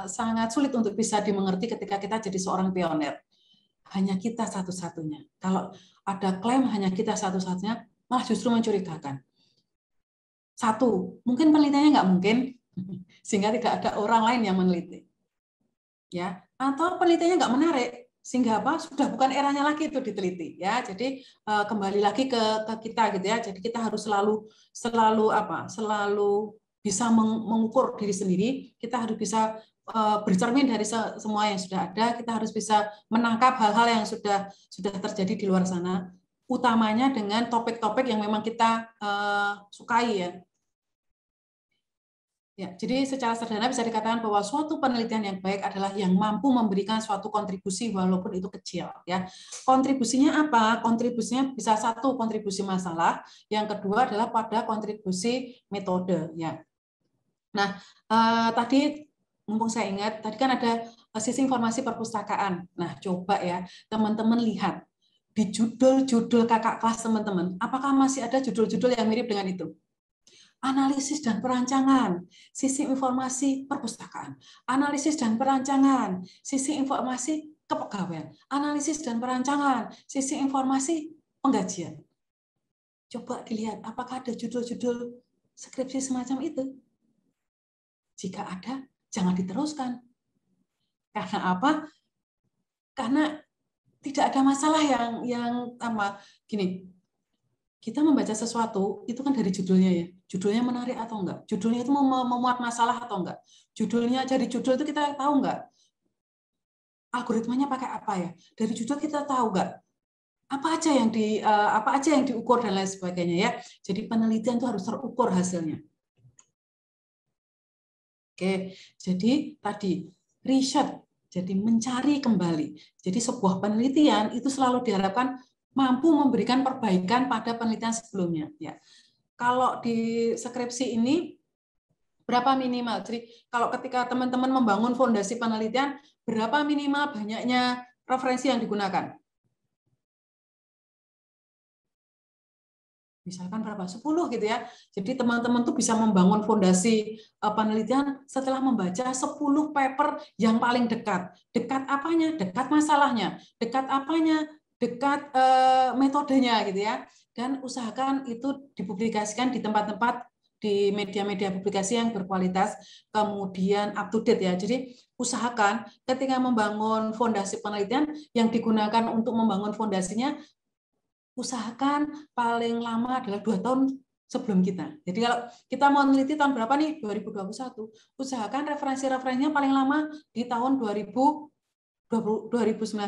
sangat sulit untuk bisa dimengerti ketika kita jadi seorang pionir. Hanya kita satu-satunya. Kalau ada klaim hanya kita satu-satunya, malah justru mencurigakan. Satu, mungkin penelitiannya nggak mungkin, sehingga tidak ada orang lain yang meneliti. Ya, atau penelitiannya nggak menarik, sehingga sudah bukan eranya lagi itu diteliti, ya. Jadi kembali lagi ke kita gitu ya. Jadi kita harus selalu bisa mengukur diri sendiri. Kita harus bisa bercermin dari semua yang sudah ada. Kita harus bisa menangkap hal-hal yang sudah terjadi di luar sana, utamanya dengan topik-topik yang memang kita sukai, ya. Ya, jadi secara sederhana bisa dikatakan bahwa suatu penelitian yang baik adalah yang mampu memberikan suatu kontribusi walaupun itu kecil, ya. Kontribusinya apa? Kontribusinya bisa satu, kontribusi masalah, yang kedua adalah pada kontribusi metode, ya. Nah, tadi mumpung saya ingat, tadi kan ada sisi informasi perpustakaan. Nah, coba ya teman-teman lihat di judul-judul kakak kelas teman-teman, apakah masih ada judul-judul yang mirip dengan itu? Analisis dan perancangan, sisi informasi perpustakaan, analisis dan perancangan, sisi informasi kepegawaian, analisis dan perancangan, sisi informasi penggajian. Coba dilihat, apakah ada judul-judul skripsi semacam itu? Jika ada, jangan diteruskan. Karena apa? Karena tidak ada masalah yang gini. Kita membaca sesuatu itu kan dari judulnya, ya. Judulnya menarik atau enggak? Judulnya itu memuat masalah atau enggak? Judulnya, dari judul itu kita tahu enggak? Algoritmanya pakai apa, ya? Dari judul kita tahu enggak? Apa aja yang diukur dan lain sebagainya, ya. Jadi penelitian itu harus terukur hasilnya. Oke, jadi tadi riset, jadi mencari kembali. Jadi sebuah penelitian itu selalu diharapkan mampu memberikan perbaikan pada penelitian sebelumnya. Ya, kalau di skripsi ini berapa minimal? Jadi kalau ketika teman-teman membangun fondasi penelitian, berapa minimal banyaknya referensi yang digunakan? Misalkan berapa? 10 gitu ya. Jadi teman-teman tuh bisa membangun fondasi penelitian setelah membaca 10 paper yang paling dekat. Dekat apanya? Dekat masalahnya. Dekat apanya? Dekat metodenya gitu ya. Dan usahakan itu dipublikasikan di tempat-tempat, di media-media publikasi yang berkualitas, kemudian up to date, ya. Jadi usahakan ketika membangun fondasi penelitian, yang digunakan untuk membangun fondasinya, usahakan paling lama adalah 2 tahun sebelum kita. Jadi kalau kita mau meneliti tahun berapa nih? 2021. Usahakan referensi-referensinya paling lama di tahun 2019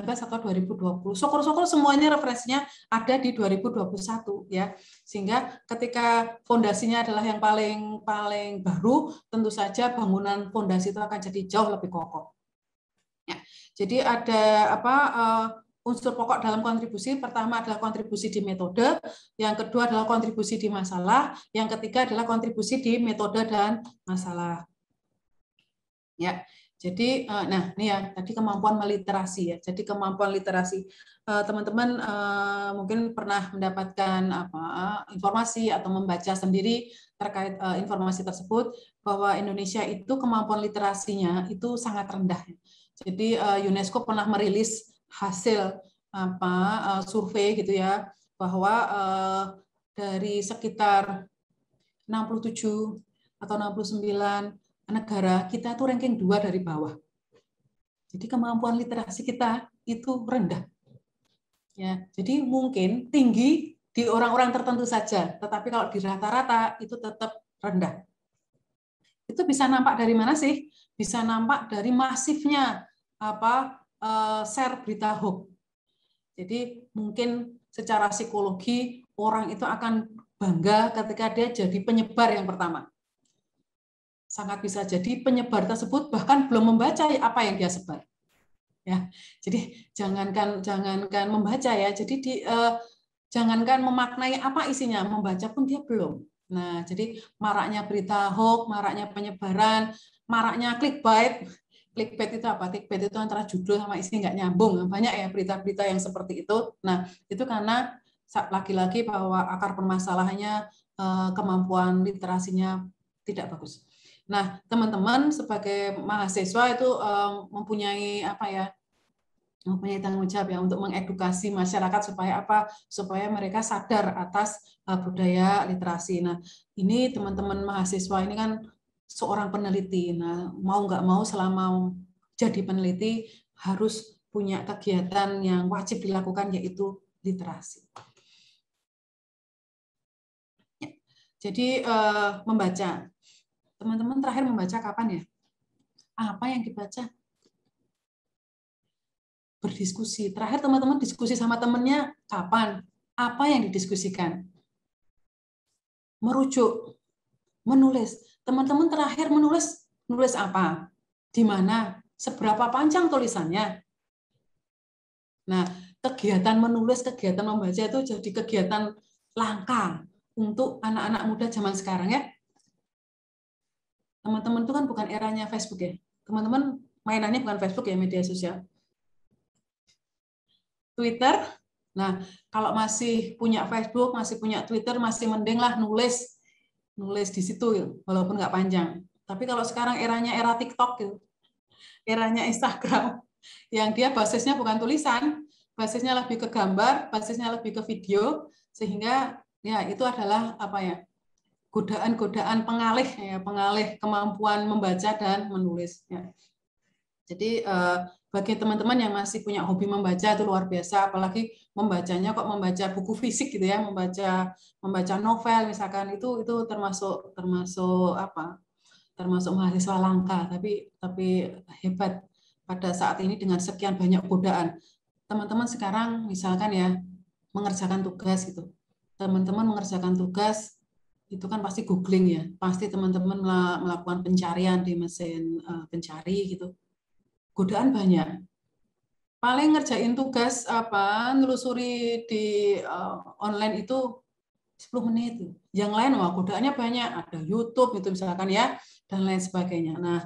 atau 2020. Syukur-syukur semuanya referensinya ada di 2021, ya. Sehingga ketika fondasinya adalah yang paling baru, tentu saja bangunan fondasi itu akan jadi jauh lebih kokoh. Ya. Jadi ada unsur pokok dalam kontribusi. Pertama adalah kontribusi di metode, yang kedua adalah kontribusi di masalah, yang ketiga adalah kontribusi di metode dan masalah. Ya, jadi nah ini ya tadi kemampuan meliterasi, ya. Jadi kemampuan literasi, teman-teman mungkin pernah mendapatkan informasi atau membaca sendiri terkait informasi tersebut, bahwa Indonesia itu kemampuan literasinya itu sangat rendah. Jadi UNESCO pernah merilis hasil survei gitu ya, bahwa dari sekitar 67 atau 69 negara, kita tuh ranking 2 dari bawah. Jadi kemampuan literasi kita itu rendah. Ya, jadi mungkin tinggi di orang-orang tertentu saja, tetapi kalau di rata-rata itu tetap rendah. Itu bisa nampak dari mana sih? Bisa nampak dari masifnya share berita hoax. Jadi mungkin secara psikologi orang itu akan bangga ketika dia jadi penyebar yang pertama. Sangat bisa jadi penyebar tersebut bahkan belum membaca apa yang dia sebar. Ya, jadi jangankan membaca ya, jadi jangankan memaknai apa isinya, membaca pun dia belum. Nah, jadi maraknya berita hoax, maraknya penyebaran, maraknya clickbait. Clickbait itu apa? Clickbait itu antara judul sama isi nggak nyambung. Banyak ya berita-berita yang seperti itu. Nah, itu karena lagi-lagi bahwa akar permasalahannya kemampuan literasinya tidak bagus. Nah, teman-teman sebagai mahasiswa itu mempunyai apa ya? Mempunyai tanggung jawab ya untuk mengedukasi masyarakat supaya apa? Supaya mereka sadar atas budaya literasi. Nah, ini teman-teman mahasiswa ini kan seorang peneliti. Nah, mau nggak mau selama jadi peneliti harus punya kegiatan yang wajib dilakukan yaitu literasi. Ya. Jadi membaca. Teman-teman terakhir membaca kapan ya? Apa yang dibaca? Berdiskusi. Terakhir teman-teman diskusi sama temannya kapan? Apa yang didiskusikan? Merujuk, menulis. Teman-teman terakhir nulis apa? Di mana? Seberapa panjang tulisannya? Nah, kegiatan menulis, kegiatan membaca itu jadi kegiatan langka untuk anak-anak muda zaman sekarang ya. Teman-teman itu kan bukan eranya Facebook ya. Teman-teman mainannya bukan Facebook ya, media sosial. Twitter. Nah, kalau masih punya Facebook, masih punya Twitter, masih mending lah nulis di situ, walaupun nggak panjang. Tapi kalau sekarang eranya era TikTok, gitu, eranya Instagram, yang dia basisnya bukan tulisan, basisnya lebih ke gambar, basisnya lebih ke video, sehingga ya itu adalah apa ya? Godaan-godaan pengalih kemampuan membaca dan menulis. Ya. Jadi bagi teman-teman yang masih punya hobi membaca itu luar biasa, apalagi membacanya kok membaca buku fisik gitu ya, membaca novel misalkan itu termasuk apa? Termasuk mahasiswa langka, tapi hebat pada saat ini dengan sekian banyak godaan. Teman-teman sekarang misalkan ya mengerjakan tugas gitu, teman-teman mengerjakan tugas itu kan pasti googling ya, pasti teman-teman melakukan pencarian di mesin pencari gitu. Godaan banyak. Paling ngerjain tugas apa, nelusuri di online itu 10 menit. Yang lain wah godaannya banyak, ada YouTube itu misalkan ya dan lain sebagainya. Nah,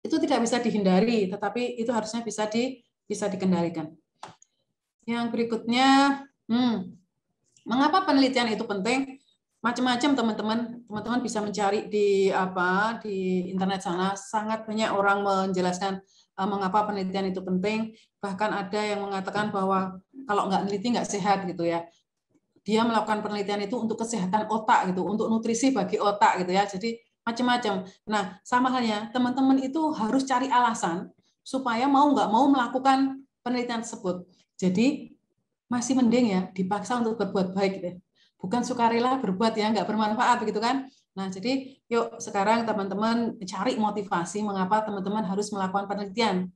itu tidak bisa dihindari, tetapi itu harusnya bisa dikendalikan. Yang berikutnya, mengapa penelitian itu penting? Macam-macam teman-teman bisa mencari di internet sana, sangat banyak orang menjelaskan mengapa penelitian itu penting, bahkan ada yang mengatakan bahwa kalau nggak neliti nggak sehat gitu ya. Dia melakukan penelitian itu untuk kesehatan otak gitu, untuk nutrisi bagi otak gitu ya. Jadi macam-macam. Nah, sama halnya teman-teman itu harus cari alasan supaya mau nggak mau melakukan penelitian tersebut. Jadi masih mending ya dipaksa untuk berbuat baik gitu ya. Bukan sukarela berbuat ya nggak bermanfaat begitu kan. Nah, jadi yuk sekarang teman-teman cari motivasi mengapa teman-teman harus melakukan penelitian.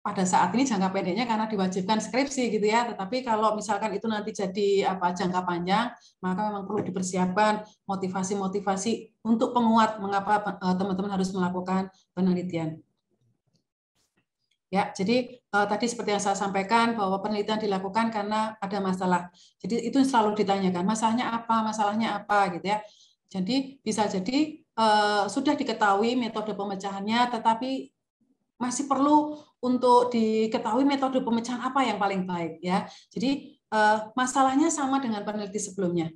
Pada saat ini jangka pendeknya karena diwajibkan skripsi gitu ya, tetapi kalau misalkan itu nanti jadi jangka panjang, maka memang perlu dipersiapkan motivasi-motivasi untuk penguat mengapa teman-teman harus melakukan penelitian. Ya, jadi tadi seperti yang saya sampaikan bahwa penelitian dilakukan karena ada masalah. Jadi itu selalu ditanyakan, masalahnya apa gitu ya. Jadi bisa jadi sudah diketahui metode pemecahannya, tetapi masih perlu untuk diketahui metode pemecahan apa yang paling baik ya. Jadi masalahnya sama dengan peneliti sebelumnya.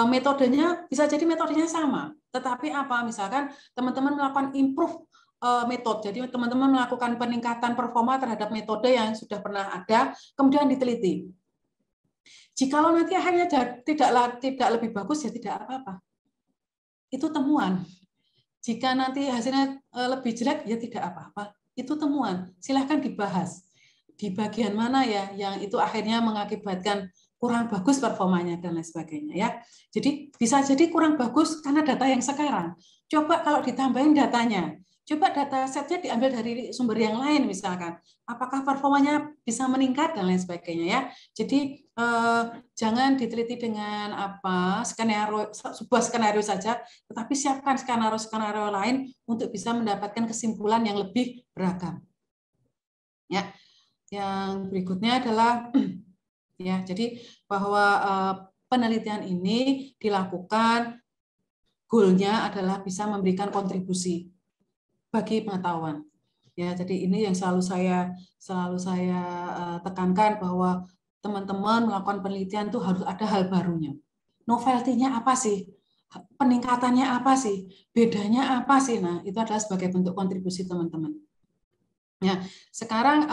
Metodenya bisa jadi metodenya sama, tetapi apa? Misalkan teman-teman melakukan improve metode. Jadi teman-teman melakukan peningkatan performa terhadap metode yang sudah pernah ada, kemudian diteliti. Jikalau nanti akhirnya tidak lebih bagus ya tidak apa-apa. Itu temuan. Jika nanti hasilnya lebih jelek ya tidak apa-apa. Itu temuan. Silahkan dibahas. Di bagian mana ya yang itu akhirnya mengakibatkan kurang bagus performanya dan lain sebagainya ya. Jadi bisa jadi kurang bagus karena data yang sekarang. Coba kalau ditambahin datanya. Coba data setnya diambil dari sumber yang lain misalkan, apakah performanya bisa meningkat dan lain sebagainya ya. Jadi jangan diteliti dengan sebuah skenario saja, tetapi siapkan skenario lain untuk bisa mendapatkan kesimpulan yang lebih beragam. Ya, yang berikutnya adalah ya, jadi bahwa penelitian ini dilakukan goalnya adalah bisa memberikan kontribusi bagi pengetahuan. Ya, jadi ini yang selalu saya tekankan bahwa teman-teman melakukan penelitian itu harus ada hal barunya. Novelty-nya apa sih? Peningkatannya apa sih? Bedanya apa sih? Nah, itu adalah sebagai bentuk kontribusi teman-teman. Ya, sekarang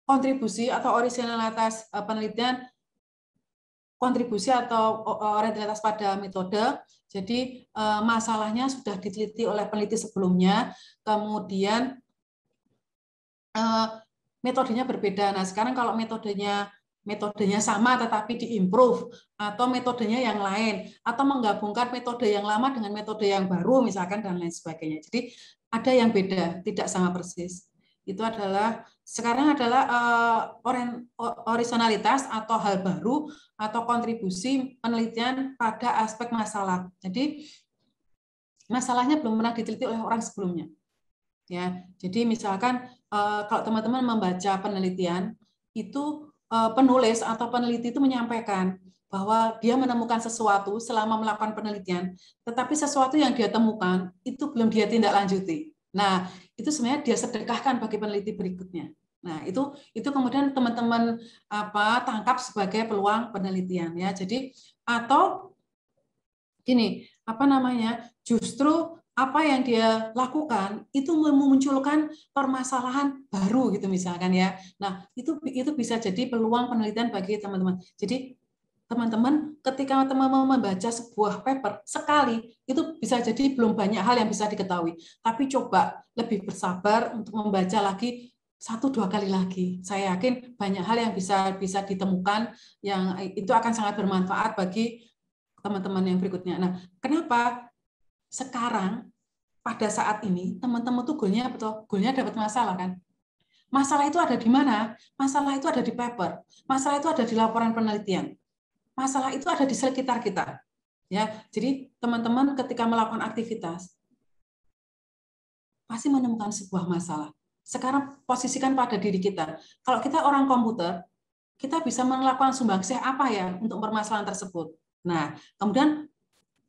kontribusi atau originalitas penelitian, kontribusi atau orientalitas pada metode. Jadi masalahnya sudah diteliti oleh peneliti sebelumnya, kemudian metodenya berbeda. Nah, sekarang kalau metodenya sama tetapi diimprove, atau metodenya yang lain, atau menggabungkan metode yang lama dengan metode yang baru misalkan dan lain sebagainya. Jadi ada yang beda, tidak sama persis. Itu adalah sekarang adalah originalitas atau hal baru atau kontribusi penelitian pada aspek masalah. Jadi masalahnya belum pernah diteliti oleh orang sebelumnya. Ya, jadi misalkan kalau teman-teman membaca penelitian itu penulis atau peneliti itu menyampaikan bahwa dia menemukan sesuatu selama melakukan penelitian, tetapi sesuatu yang dia temukan itu belum dia tindak lanjuti. Nah, itu sebenarnya dia sedekahkan bagi peneliti berikutnya. Nah, itu kemudian teman-teman tangkap sebagai peluang penelitian ya. Jadi atau gini, justru apa yang dia lakukan itu memunculkan permasalahan baru gitu misalkan ya. Nah, itu bisa jadi peluang penelitian bagi teman-teman. Jadi teman-teman ketika teman-teman membaca sebuah paper sekali itu bisa jadi belum banyak hal yang bisa diketahui. Tapi coba lebih bersabar untuk membaca lagi 1-2 kali lagi. Saya yakin banyak hal yang bisa ditemukan yang itu akan sangat bermanfaat bagi teman-teman yang berikutnya. Nah, kenapa sekarang pada saat ini teman-teman tuh goalnya betul, goalnya dapat masalah kan? Masalah itu ada di mana? Masalah itu ada di paper. Masalah itu ada di laporan penelitian. Masalah itu ada di sekitar kita. Ya, jadi teman-teman ketika melakukan aktivitas pasti menemukan sebuah masalah. Sekarang posisikan pada diri kita. Kalau kita orang komputer, kita bisa melakukan sumbangsih apa ya untuk permasalahan tersebut. Nah, kemudian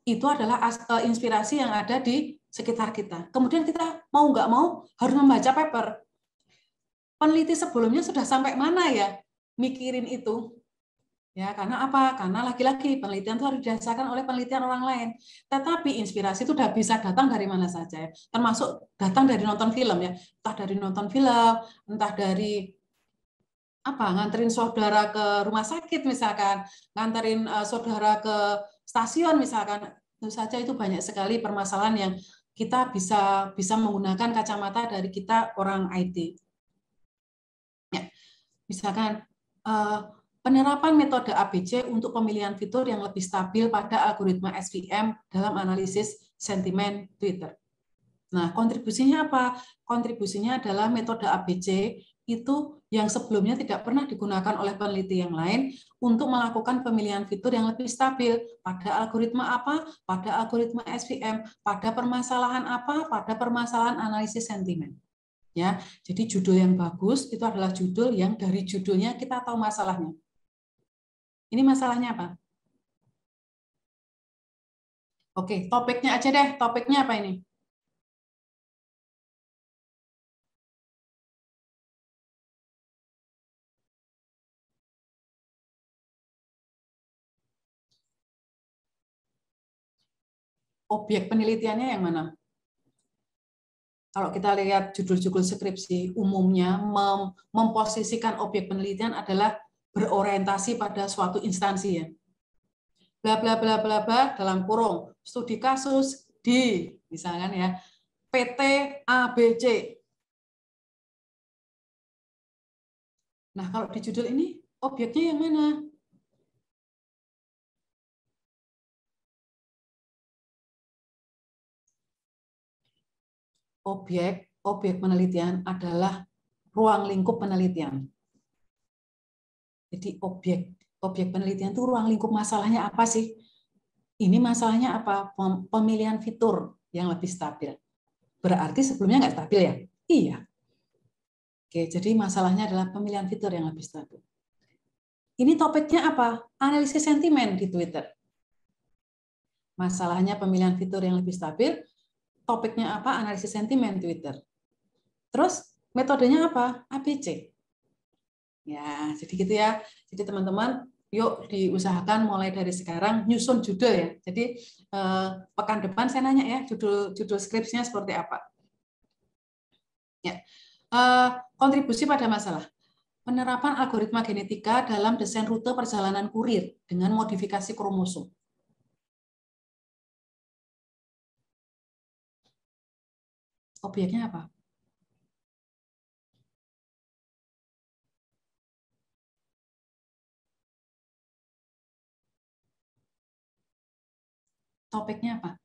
itu adalah inspirasi yang ada di sekitar kita. Kemudian kita mau nggak mau harus membaca paper. Peneliti sebelumnya sudah sampai mana ya mikirin itu? Ya, karena apa? Karena lagi-lagi penelitian itu harus didasarkan oleh penelitian orang lain. Tetapi inspirasi itu sudah bisa datang dari mana saja, termasuk datang dari nonton film ya, entah dari nonton film, entah dari nganterin saudara ke rumah sakit misalkan, nganterin saudara ke stasiun misalkan. Tentu saja itu banyak sekali permasalahan yang kita bisa menggunakan kacamata dari kita orang IT. Ya, misalkan penerapan metode ABC untuk pemilihan fitur yang lebih stabil pada algoritma SVM dalam analisis sentimen Twitter. Nah, kontribusinya apa? Kontribusinya adalah metode ABC itu yang sebelumnya tidak pernah digunakan oleh peneliti yang lain untuk melakukan pemilihan fitur yang lebih stabil pada algoritma apa? Pada algoritma SVM, pada permasalahan apa? Pada permasalahan analisis sentimen. Ya, jadi judul yang bagus itu adalah judul yang dari judulnya kita tahu masalahnya. Ini masalahnya apa? Oke, topiknya aja deh. Topiknya apa ini? Objek penelitiannya yang mana? Kalau kita lihat judul-judul skripsi, umumnya memposisikan objek penelitian adalah berorientasi pada suatu instansi ya. Bla bla bla bla bla dalam kurung studi kasus di misalkan ya PT ABC. Nah, kalau di judul ini objeknya yang mana? objek penelitian adalah ruang lingkup penelitian. Jadi objek penelitian itu ruang lingkup masalahnya apa sih? Ini masalahnya apa? Pemilihan fitur yang lebih stabil. Berarti sebelumnya nggak stabil ya? Iya. Oke, jadi masalahnya adalah pemilihan fitur yang lebih stabil. Ini topiknya apa? Analisis sentimen di Twitter. Masalahnya pemilihan fitur yang lebih stabil. Topiknya apa? Analisis sentimen Twitter. Terus metodenya apa? ABC. Ya, jadi gitu ya. Jadi teman-teman, yuk diusahakan mulai dari sekarang nyusun judul ya. Jadi pekan depan saya nanya ya, judul skripsinya seperti apa. Ya. Kontribusi pada masalah. Penerapan algoritma genetika dalam desain rute perjalanan kurir dengan modifikasi kromosom. Objeknya apa? Topiknya apa?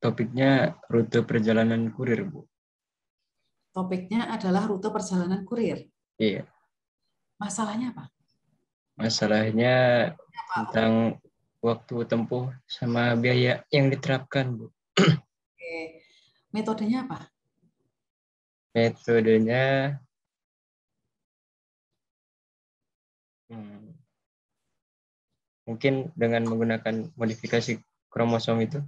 Topiknya rute perjalanan kurir, Bu. Topiknya adalah rute perjalanan kurir. Iya. Masalahnya apa? Masalahnya tentang waktu tempuh sama biaya yang diterapkan, Bu. Oke. Metodenya apa? Metodenya mungkin dengan menggunakan modifikasi kromosom itu.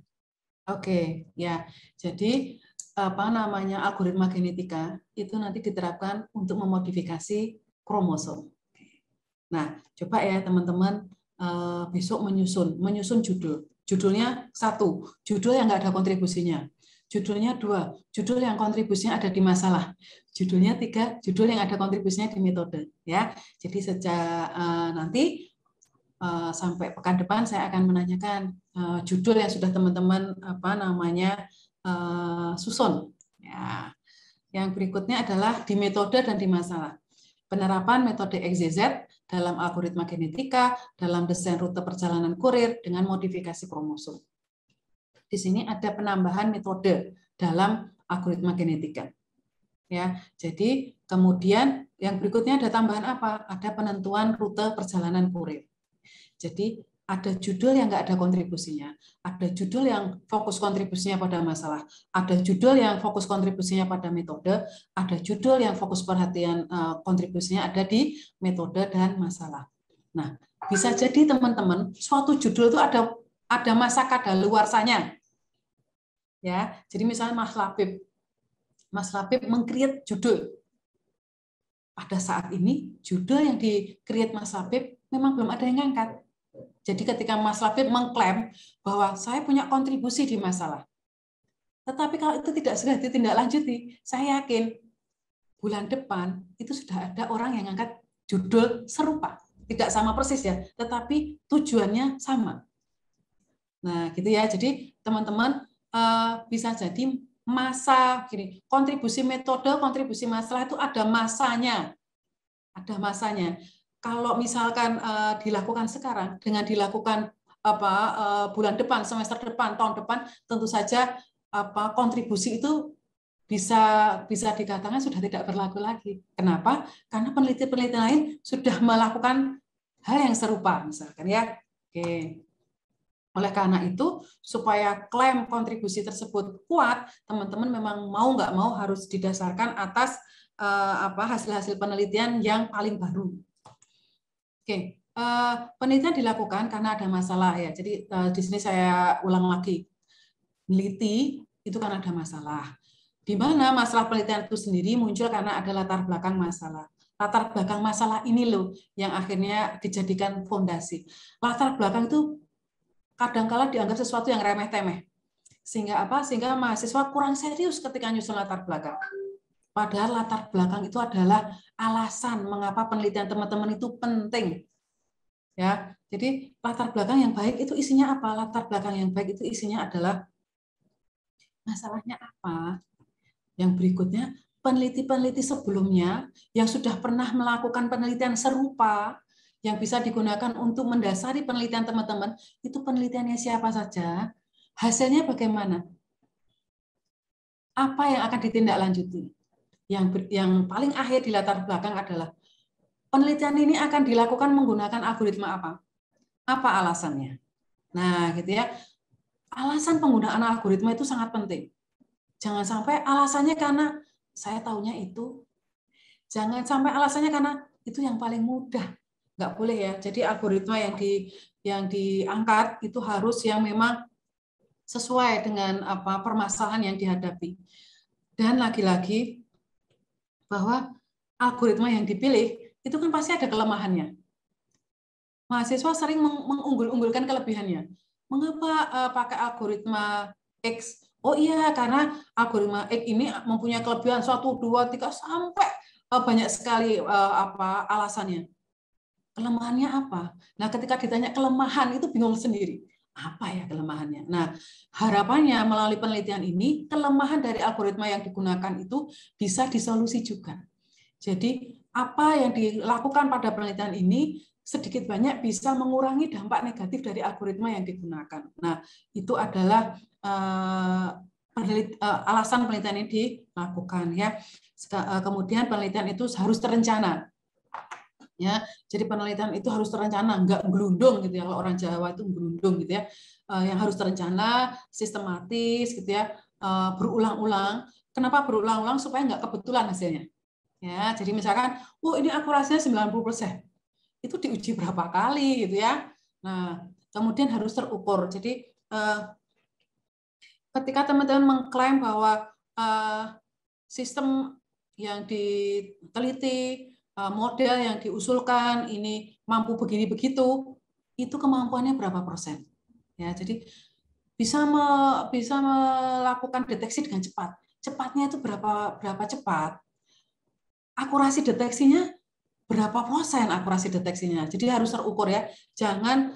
Oke, ya. Jadi algoritma genetika itu nanti diterapkan untuk memodifikasi kromosom. Nah, coba ya teman-teman besok menyusun judul. Judulnya 1, judul yang nggak ada kontribusinya. Judulnya 2, judul yang kontribusinya ada di masalah. Judulnya 3, judul yang ada kontribusinya di metode. Ya, jadi sejak nanti sampai pekan depan saya akan menanyakan judul yang sudah teman-teman susun. Ya. Yang berikutnya adalah di metode dan di masalah. Penerapan metode XYZ dalam algoritma genetika, dalam desain rute perjalanan kurir dengan modifikasi kromosom. Di sini ada penambahan metode dalam algoritma genetika. Ya, jadi kemudian yang berikutnya ada tambahan apa? Ada penentuan rute perjalanan kurir. Jadi ada judul yang nggak ada kontribusinya, ada judul yang fokus kontribusinya pada masalah, ada judul yang fokus kontribusinya pada metode, ada judul yang fokus perhatian kontribusinya ada di metode dan masalah. Nah, bisa jadi teman-teman suatu judul itu ada masa kadaluarsanya. Ya, jadi misalnya Mas Labib meng-create judul. Pada saat ini judul yang di-create Mas Labib memang belum ada yang ngangkat. Jadi ketika Mas Labib mengklaim bahwa saya punya kontribusi di masalah, tetapi kalau itu tidak sudah ditindaklanjuti, saya yakin bulan depan itu sudah ada orang yang angkat judul serupa, tidak sama persis ya, tetapi tujuannya sama. Nah, gitu ya. Jadi teman-teman bisa jadi masa gini, kontribusi metode, kontribusi masalah itu ada masanya. Ada masanya. Kalau misalkan dilakukan sekarang dengan dilakukan bulan depan, semester depan, tahun depan, tentu saja kontribusi itu bisa dikatakan sudah tidak berlaku lagi. Kenapa? Karena peneliti-peneliti lain sudah melakukan hal yang serupa, misalkan ya. Oke. Oleh karena itu, supaya klaim kontribusi tersebut kuat, teman-teman memang mau nggak mau harus didasarkan atas hasil-hasil penelitian yang paling baru. Oke, penelitian dilakukan karena ada masalah ya. Jadi di sini saya ulang lagi, meneliti itu karena ada masalah. Di mana masalah penelitian itu sendiri muncul karena ada latar belakang masalah. Latar belakang masalah ini loh yang akhirnya dijadikan fondasi. Latar belakang itu kadang-kala dianggap sesuatu yang remeh-temeh. Sehingga apa? Sehingga mahasiswa kurang serius ketika nyusun latar belakang. Padahal latar belakang itu adalah alasan mengapa penelitian teman-teman itu penting. Ya, jadi latar belakang yang baik itu isinya apa? Latar belakang yang baik itu isinya adalah masalahnya apa? Yang berikutnya, peneliti-peneliti sebelumnya yang sudah pernah melakukan penelitian serupa yang bisa digunakan untuk mendasari penelitian teman-teman, itu penelitiannya siapa saja, hasilnya bagaimana, apa yang akan ditindaklanjuti. Yang paling akhir di latar belakang adalah penelitian ini akan dilakukan menggunakan algoritma apa? Apa alasannya? Nah, gitu ya. Alasan penggunaan algoritma itu sangat penting. Jangan sampai alasannya karena saya taunya itu. Jangan sampai alasannya karena itu yang paling mudah. Nggak boleh ya. Jadi algoritma yang diangkat itu harus yang memang sesuai dengan permasalahan yang dihadapi. Dan lagi-lagi bahwa algoritma yang dipilih itu kan pasti ada kelemahannya. Mahasiswa sering mengunggul-unggulkan kelebihannya. Mengapa pakai algoritma X? Oh iya, karena algoritma X ini mempunyai kelebihan 1, 2, 3 sampai banyak sekali alasannya. Kelemahannya apa? Nah, ketika ditanya kelemahan itu bingung sendiri. Apa ya kelemahannya? Nah, harapannya melalui penelitian ini kelemahan dari algoritma yang digunakan itu bisa disolusi juga. Jadi, apa yang dilakukan pada penelitian ini sedikit banyak bisa mengurangi dampak negatif dari algoritma yang digunakan. Nah, itu adalah alasan penelitian ini dilakukan ya. Kemudian penelitian itu harus terencana. Ya, jadi penelitian itu harus terencana, enggak gelundung gitu ya. Kalau orang Jawa itu gelundung gitu ya. Yang harus terencana, sistematis gitu ya, berulang-ulang. Kenapa berulang-ulang? Supaya enggak kebetulan hasilnya. Ya, jadi misalkan, ini akurasinya 90%. Itu diuji berapa kali gitu ya. Nah, kemudian harus terukur. Jadi ketika teman-teman mengklaim bahwa sistem yang diteliti, model yang diusulkan ini mampu begini begitu, itu kemampuannya berapa persen? Ya, jadi bisa melakukan deteksi dengan cepat. Cepatnya itu berapa cepat? Akurasi deteksinya berapa persen akurasi deteksinya. Jadi harus terukur ya. Jangan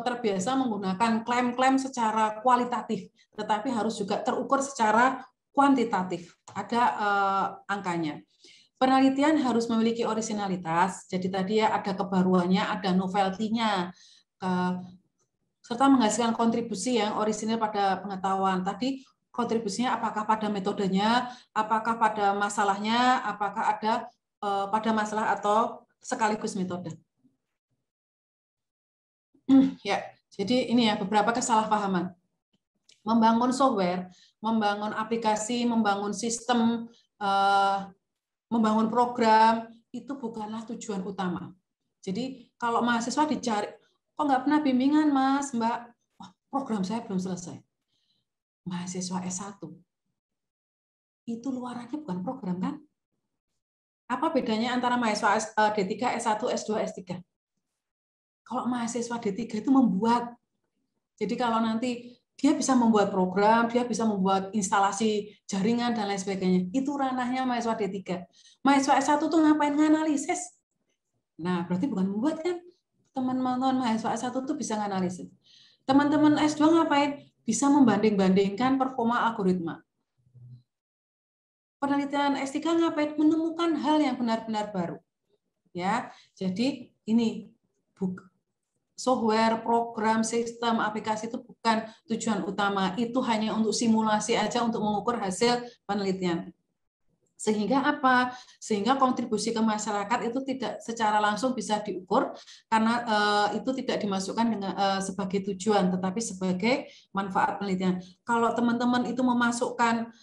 terbiasa menggunakan klaim-klaim secara kualitatif, tetapi harus juga terukur secara kuantitatif. Ada angkanya. Penelitian harus memiliki orisinalitas. Jadi tadi ya ada kebaruannya, ada novelty-nya, serta menghasilkan kontribusi yang orisinil pada pengetahuan. Tadi kontribusinya apakah pada metodenya, apakah pada masalahnya, apakah ada pada masalah atau sekaligus metode. Ya, jadi ini ya beberapa kesalahpahaman. Membangun software, membangun aplikasi, membangun sistem, membangun program itu bukanlah tujuan utama. Jadi kalau mahasiswa dicari, kok nggak pernah bimbingan Mas, Mbak? Program saya belum selesai. Mahasiswa S1 itu luarannya bukan program kan? Apa bedanya antara mahasiswa D3, S1, S2, S3? Kalau mahasiswa D3 itu membuat. Jadi kalau nanti dia bisa membuat program, dia bisa membuat instalasi jaringan dan lain sebagainya. Itu ranahnya mahasiswa D3. Mahasiswa S1 tuh ngapain? Nganalisis. Nah, berarti bukan membuat kan? Teman-teman mahasiswa S1 tuh bisa nganalisis. Teman-teman S2 ngapain? Bisa membanding-bandingkan performa algoritma. Penelitian S3 ngapain? Menemukan hal yang benar-benar baru. Ya, jadi ini software, program, sistem, aplikasi itu bukan tujuan utama. Itu hanya untuk simulasi aja untuk mengukur hasil penelitian. Sehingga apa? Sehingga kontribusi ke masyarakat itu tidak secara langsung bisa diukur karena itu tidak dimasukkan dengan sebagai tujuan, tetapi sebagai manfaat penelitian. Kalau teman-teman itu memasukkan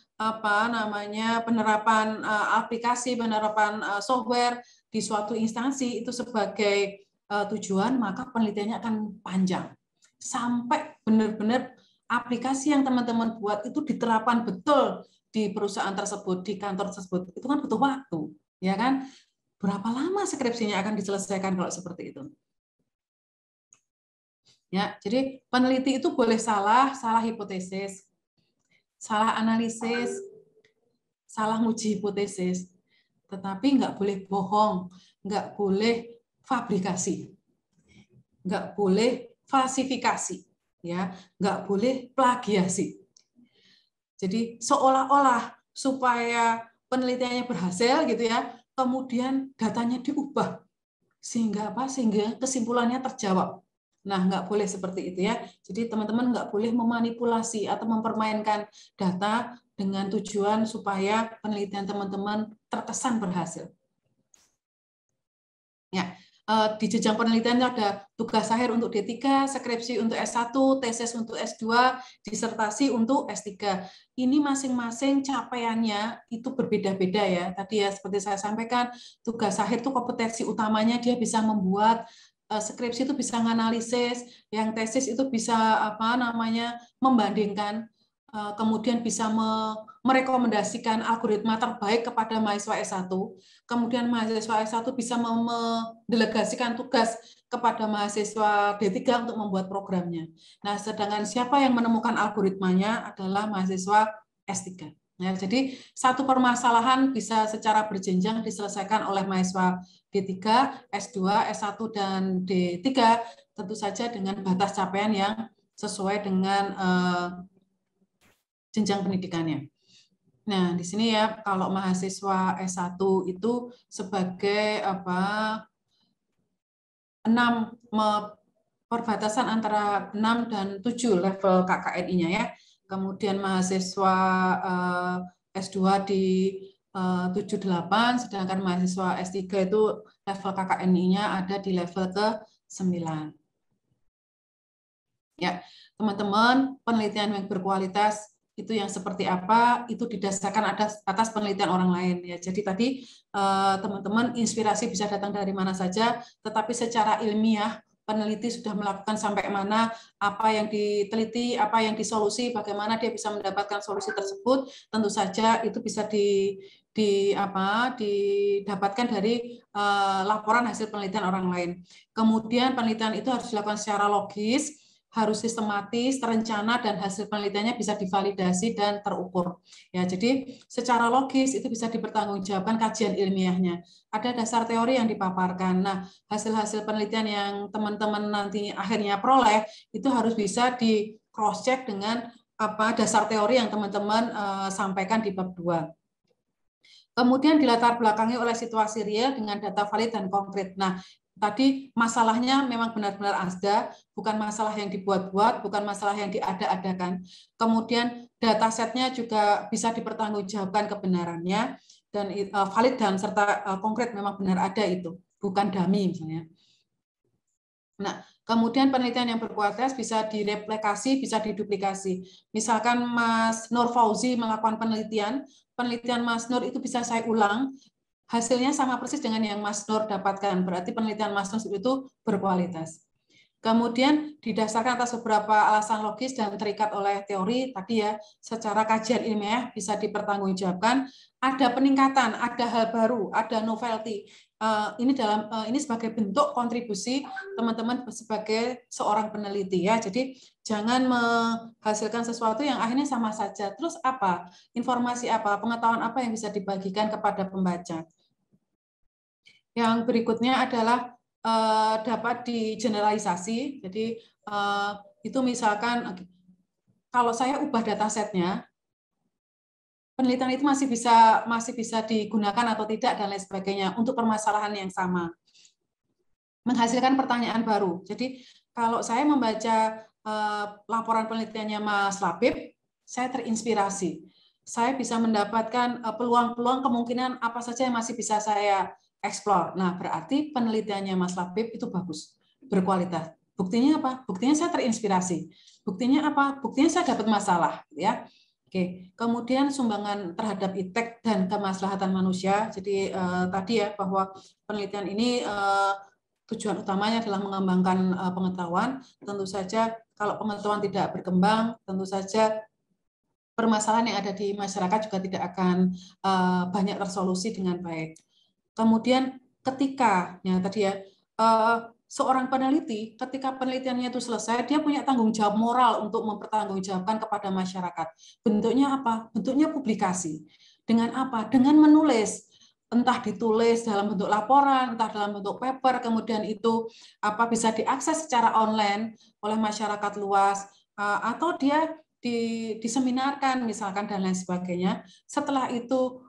penerapan aplikasi, penerapan software di suatu instansi itu sebagai tujuan, maka penelitiannya akan panjang sampai benar-benar aplikasi yang teman-teman buat itu diterapkan betul di perusahaan tersebut, di kantor tersebut. Itu kan butuh waktu, ya kan? Berapa lama skripsinya akan diselesaikan kalau seperti itu? Ya, jadi peneliti itu boleh salah hipotesis, salah analisis, salah nguji hipotesis, tetapi nggak boleh bohong, nggak boleh fabrikasi, nggak boleh falsifikasi, ya, nggak boleh plagiasi. Jadi seolah-olah supaya penelitiannya berhasil gitu ya, kemudian datanya diubah sehingga apa? Sehingga kesimpulannya terjawab. Nah, nggak boleh seperti itu ya. Jadi teman-teman nggak boleh memanipulasi atau mempermainkan data dengan tujuan supaya penelitian teman-teman terkesan berhasil. Ya, di jenjang penelitian ada tugas akhir untuk D3, skripsi untuk S1, tesis untuk S2, disertasi untuk S3. Ini masing-masing capaiannya itu berbeda-beda ya. Tadi ya seperti saya sampaikan, tugas akhir itu kompetensi utamanya dia bisa membuat, skripsi itu bisa menganalisis, yang tesis itu bisa membandingkan, kemudian bisa merekomendasikan algoritma terbaik kepada mahasiswa S1, kemudian mahasiswa S1 bisa mendelegasikan tugas kepada mahasiswa D3 untuk membuat programnya. Nah, sedangkan siapa yang menemukan algoritmanya adalah mahasiswa S3. Ya, jadi satu permasalahan bisa secara berjenjang diselesaikan oleh mahasiswa D3, S2, S1, dan D3, tentu saja dengan batas capaian yang sesuai dengan jenjang pendidikannya. Nah, di sini ya kalau mahasiswa S1 itu sebagai 6 perbatasan antara 6 dan 7 level KKNI-nya ya. Kemudian mahasiswa S2 di 78, sedangkan mahasiswa S3 itu level KKNI-nya ada di level ke-9. Ya, teman-teman, penelitian yang berkualitas itu yang seperti apa, itu didasarkan atas penelitian orang lain ya. Jadi tadi teman-teman inspirasi bisa datang dari mana saja, tetapi secara ilmiah peneliti sudah melakukan sampai mana, apa yang diteliti, apa yang disolusi, bagaimana dia bisa mendapatkan solusi tersebut, tentu saja itu bisa didapatkan dari laporan hasil penelitian orang lain. Kemudian penelitian itu harus dilakukan secara logis, harus sistematis, terencana, dan hasil penelitiannya bisa divalidasi dan terukur. Ya, jadi secara logis itu bisa dipertanggungjawabkan kajian ilmiahnya. Ada dasar teori yang dipaparkan. Nah, hasil-hasil penelitian yang teman-teman nanti akhirnya peroleh itu harus bisa di cross check dengan dasar teori yang teman-teman sampaikan di bab 2. Kemudian dilatar belakangi oleh situasi real dengan data valid dan konkret. Nah, tadi masalahnya memang benar-benar ada, bukan masalah yang dibuat-buat, bukan masalah yang diada-adakan. Kemudian datasetnya juga bisa dipertanggungjawabkan kebenarannya, dan valid dan serta konkret memang benar ada itu, bukan dummy misalnya. Nah, kemudian penelitian yang berkualitas bisa direplikasi, bisa diduplikasi. Misalkan Mas Nur Fauzi melakukan penelitian Mas Nur itu bisa saya ulang, hasilnya sama persis dengan yang Mas Nur dapatkan, berarti penelitian Mas Nur itu berkualitas. Kemudian didasarkan atas beberapa alasan logis dan terikat oleh teori, tadi ya, secara kajian ilmiah bisa dipertanggungjawabkan, ada peningkatan, ada hal baru, ada novelty. Ini sebagai bentuk kontribusi teman-teman sebagai seorang peneliti ya. Jadi jangan menghasilkan sesuatu yang akhirnya sama saja. Terus apa? Informasi apa? Pengetahuan apa yang bisa dibagikan kepada pembaca? Yang berikutnya adalah dapat digeneralisasi. Jadi itu misalkan kalau saya ubah datasetnya, penelitian itu masih bisa digunakan atau tidak dan lain sebagainya untuk permasalahan yang sama. Menghasilkan pertanyaan baru. Jadi kalau saya membaca laporan penelitiannya Mas Labib, saya terinspirasi. Saya bisa mendapatkan peluang-peluang kemungkinan apa saja yang masih bisa saya explore. Nah, berarti penelitiannya Mas Labib itu bagus, berkualitas. Buktinya apa? Buktinya saya terinspirasi. Buktinya apa? Buktinya saya dapat masalah, ya. Oke, kemudian sumbangan terhadap iptek dan kemaslahatan manusia. Jadi tadi ya bahwa penelitian ini tujuan utamanya adalah mengembangkan pengetahuan. Tentu saja kalau pengetahuan tidak berkembang, tentu saja permasalahan yang ada di masyarakat juga tidak akan banyak tersolusi dengan baik. Kemudian ketika ya tadi ya seorang peneliti, ketika penelitiannya itu selesai, dia punya tanggung jawab moral untuk mempertanggungjawabkan kepada masyarakat. Bentuknya apa? Bentuknya publikasi. Dengan apa? Dengan menulis. Entah ditulis dalam bentuk laporan, entah dalam bentuk paper, kemudian itu bisa diakses secara online oleh masyarakat luas, atau dia diseminarkan misalkan dan lain sebagainya. Setelah itu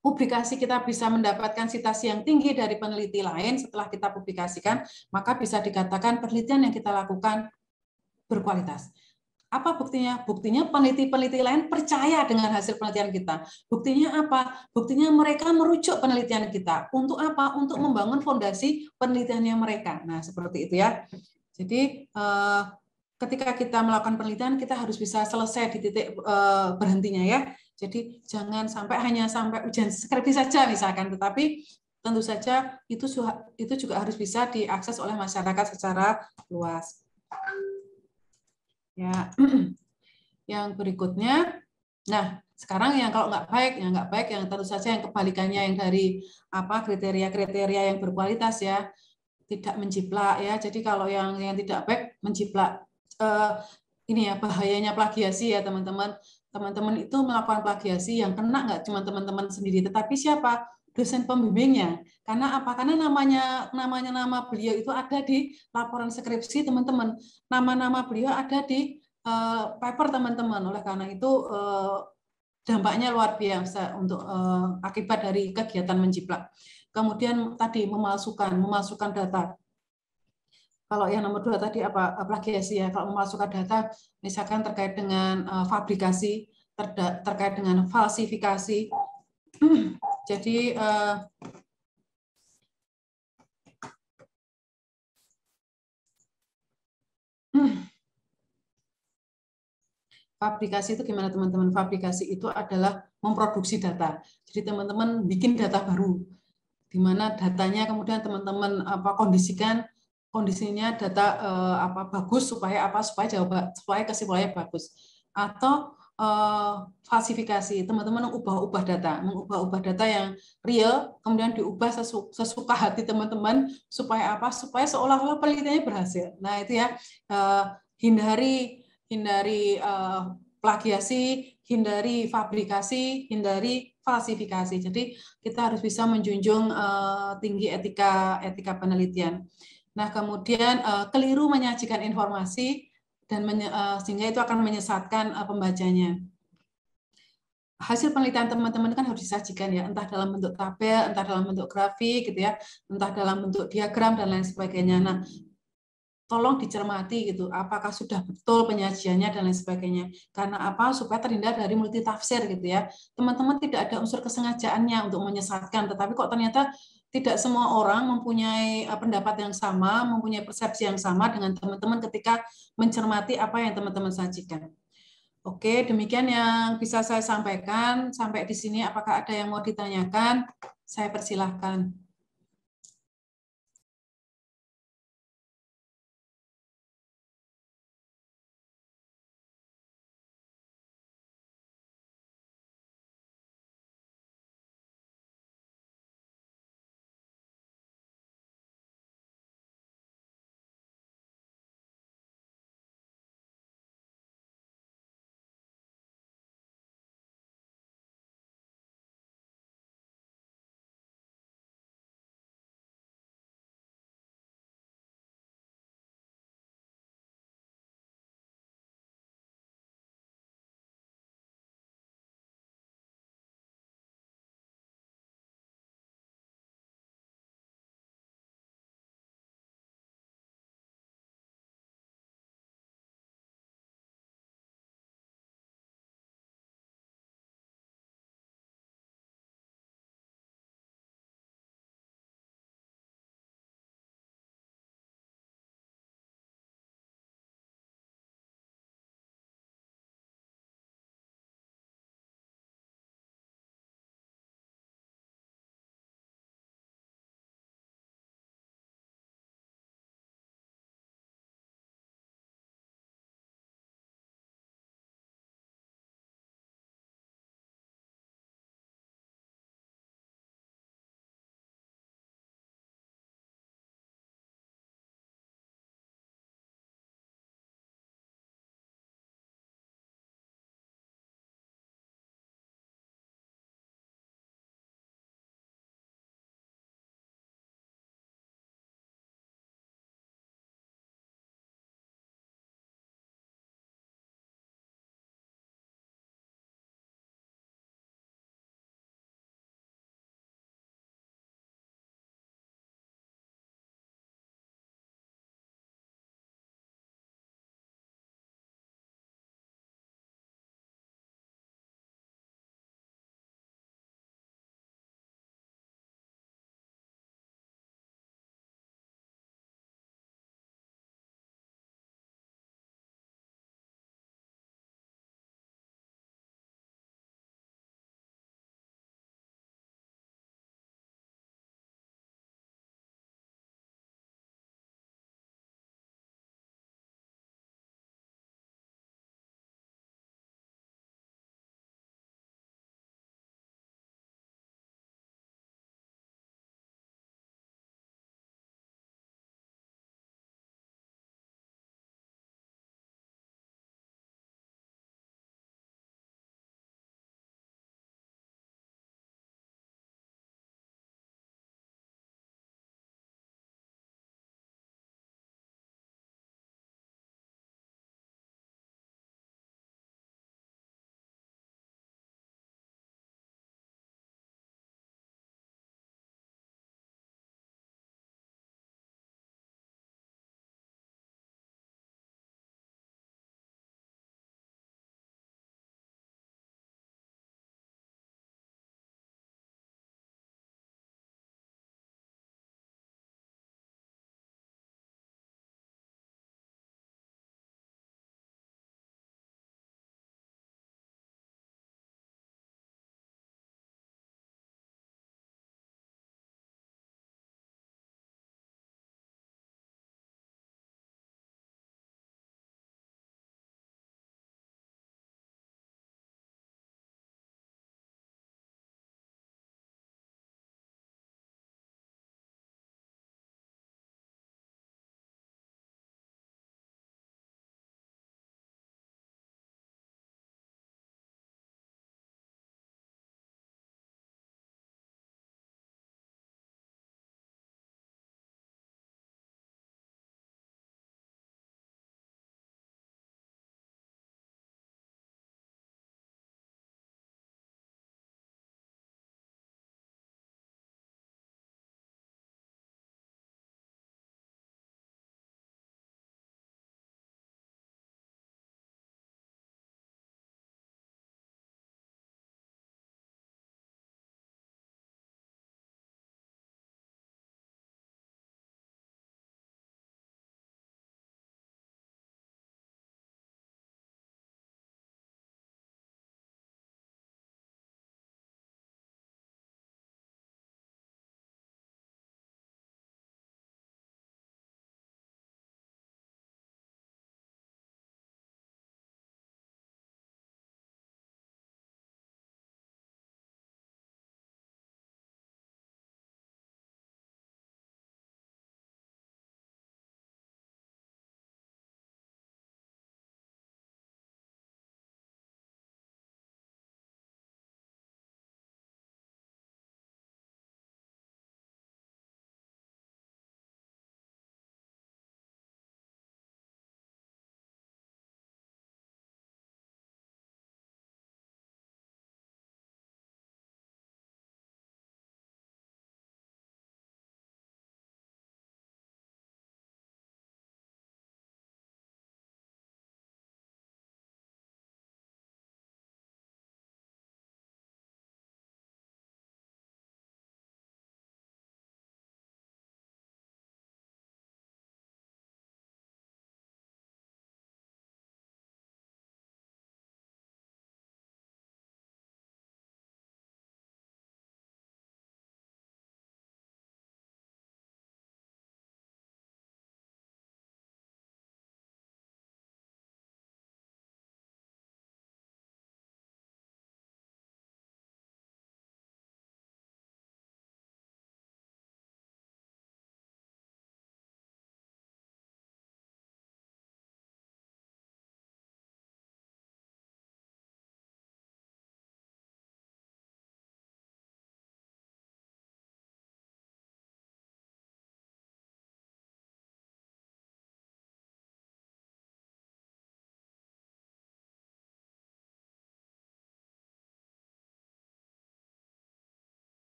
publikasi kita bisa mendapatkan sitasi yang tinggi dari peneliti lain setelah kita publikasikan, maka bisa dikatakan penelitian yang kita lakukan berkualitas. Apa buktinya? Buktinya peneliti-peneliti lain percaya dengan hasil penelitian kita. Buktinya apa? Buktinya mereka merujuk penelitian kita. Untuk apa? Untuk membangun fondasi penelitiannya mereka. Nah, seperti itu ya. Jadi, ketika kita melakukan penelitian, kita harus bisa selesai di titik berhentinya ya. Jadi jangan hanya sampai ujian skripsi saja misalkan, tetapi tentu saja itu juga harus bisa diakses oleh masyarakat secara luas. Ya, yang berikutnya, nah sekarang yang kalau nggak baik, yang tentu saja yang kebalikannya yang dari kriteria-kriteria yang berkualitas ya, tidak menjiplak ya. Jadi kalau yang tidak baik menjiplak, ini ya bahayanya plagiasi ya teman-teman. Teman-teman itu melakukan plagiasi yang kena nggak cuma teman-teman sendiri, tetapi siapa? Dosen pembimbingnya. Karena apa? Karena nama beliau itu ada di laporan skripsi teman-teman. Nama-nama beliau ada di paper teman-teman. Oleh karena itu dampaknya luar biasa untuk akibat dari kegiatan menjiplak. Kemudian tadi memalsukan data. Kalau yang nomor 2 tadi plagiasi ya, kalau memasukkan data misalkan terkait dengan fabrikasi, terkait dengan falsifikasi. Jadi fabrikasi itu gimana teman-teman? Fabrikasi itu adalah memproduksi data. Jadi teman-teman bikin data baru, di mana datanya kemudian teman-teman kondisinya data bagus supaya kesimpulannya bagus. Atau falsifikasi, teman-teman mengubah-ubah data yang real kemudian diubah sesuka hati teman-teman supaya supaya seolah-olah penelitiannya berhasil. Nah itu ya, hindari plagiasi, hindari fabrikasi, hindari falsifikasi. Jadi kita harus bisa menjunjung tinggi etika penelitian. Nah, kemudian keliru menyajikan informasi dan sehingga itu akan menyesatkan pembacanya. Hasil penelitian teman-teman kan harus disajikan ya, entah dalam bentuk tabel, entah dalam bentuk grafik gitu ya, entah dalam bentuk diagram dan lain sebagainya. Nah, tolong dicermati gitu, apakah sudah betul penyajiannya dan lain sebagainya. Karena apa? Supaya terhindar dari multitafsir gitu ya. Teman-teman tidak ada unsur kesengajaannya untuk menyesatkan, tetapi kok ternyata tidak semua orang mempunyai pendapat yang sama, mempunyai persepsi yang sama dengan teman-teman ketika mencermati apa yang teman-teman sajikan. Oke, demikian yang bisa saya sampaikan. Sampai di sini, apakah ada yang mau ditanyakan? Saya persilahkan.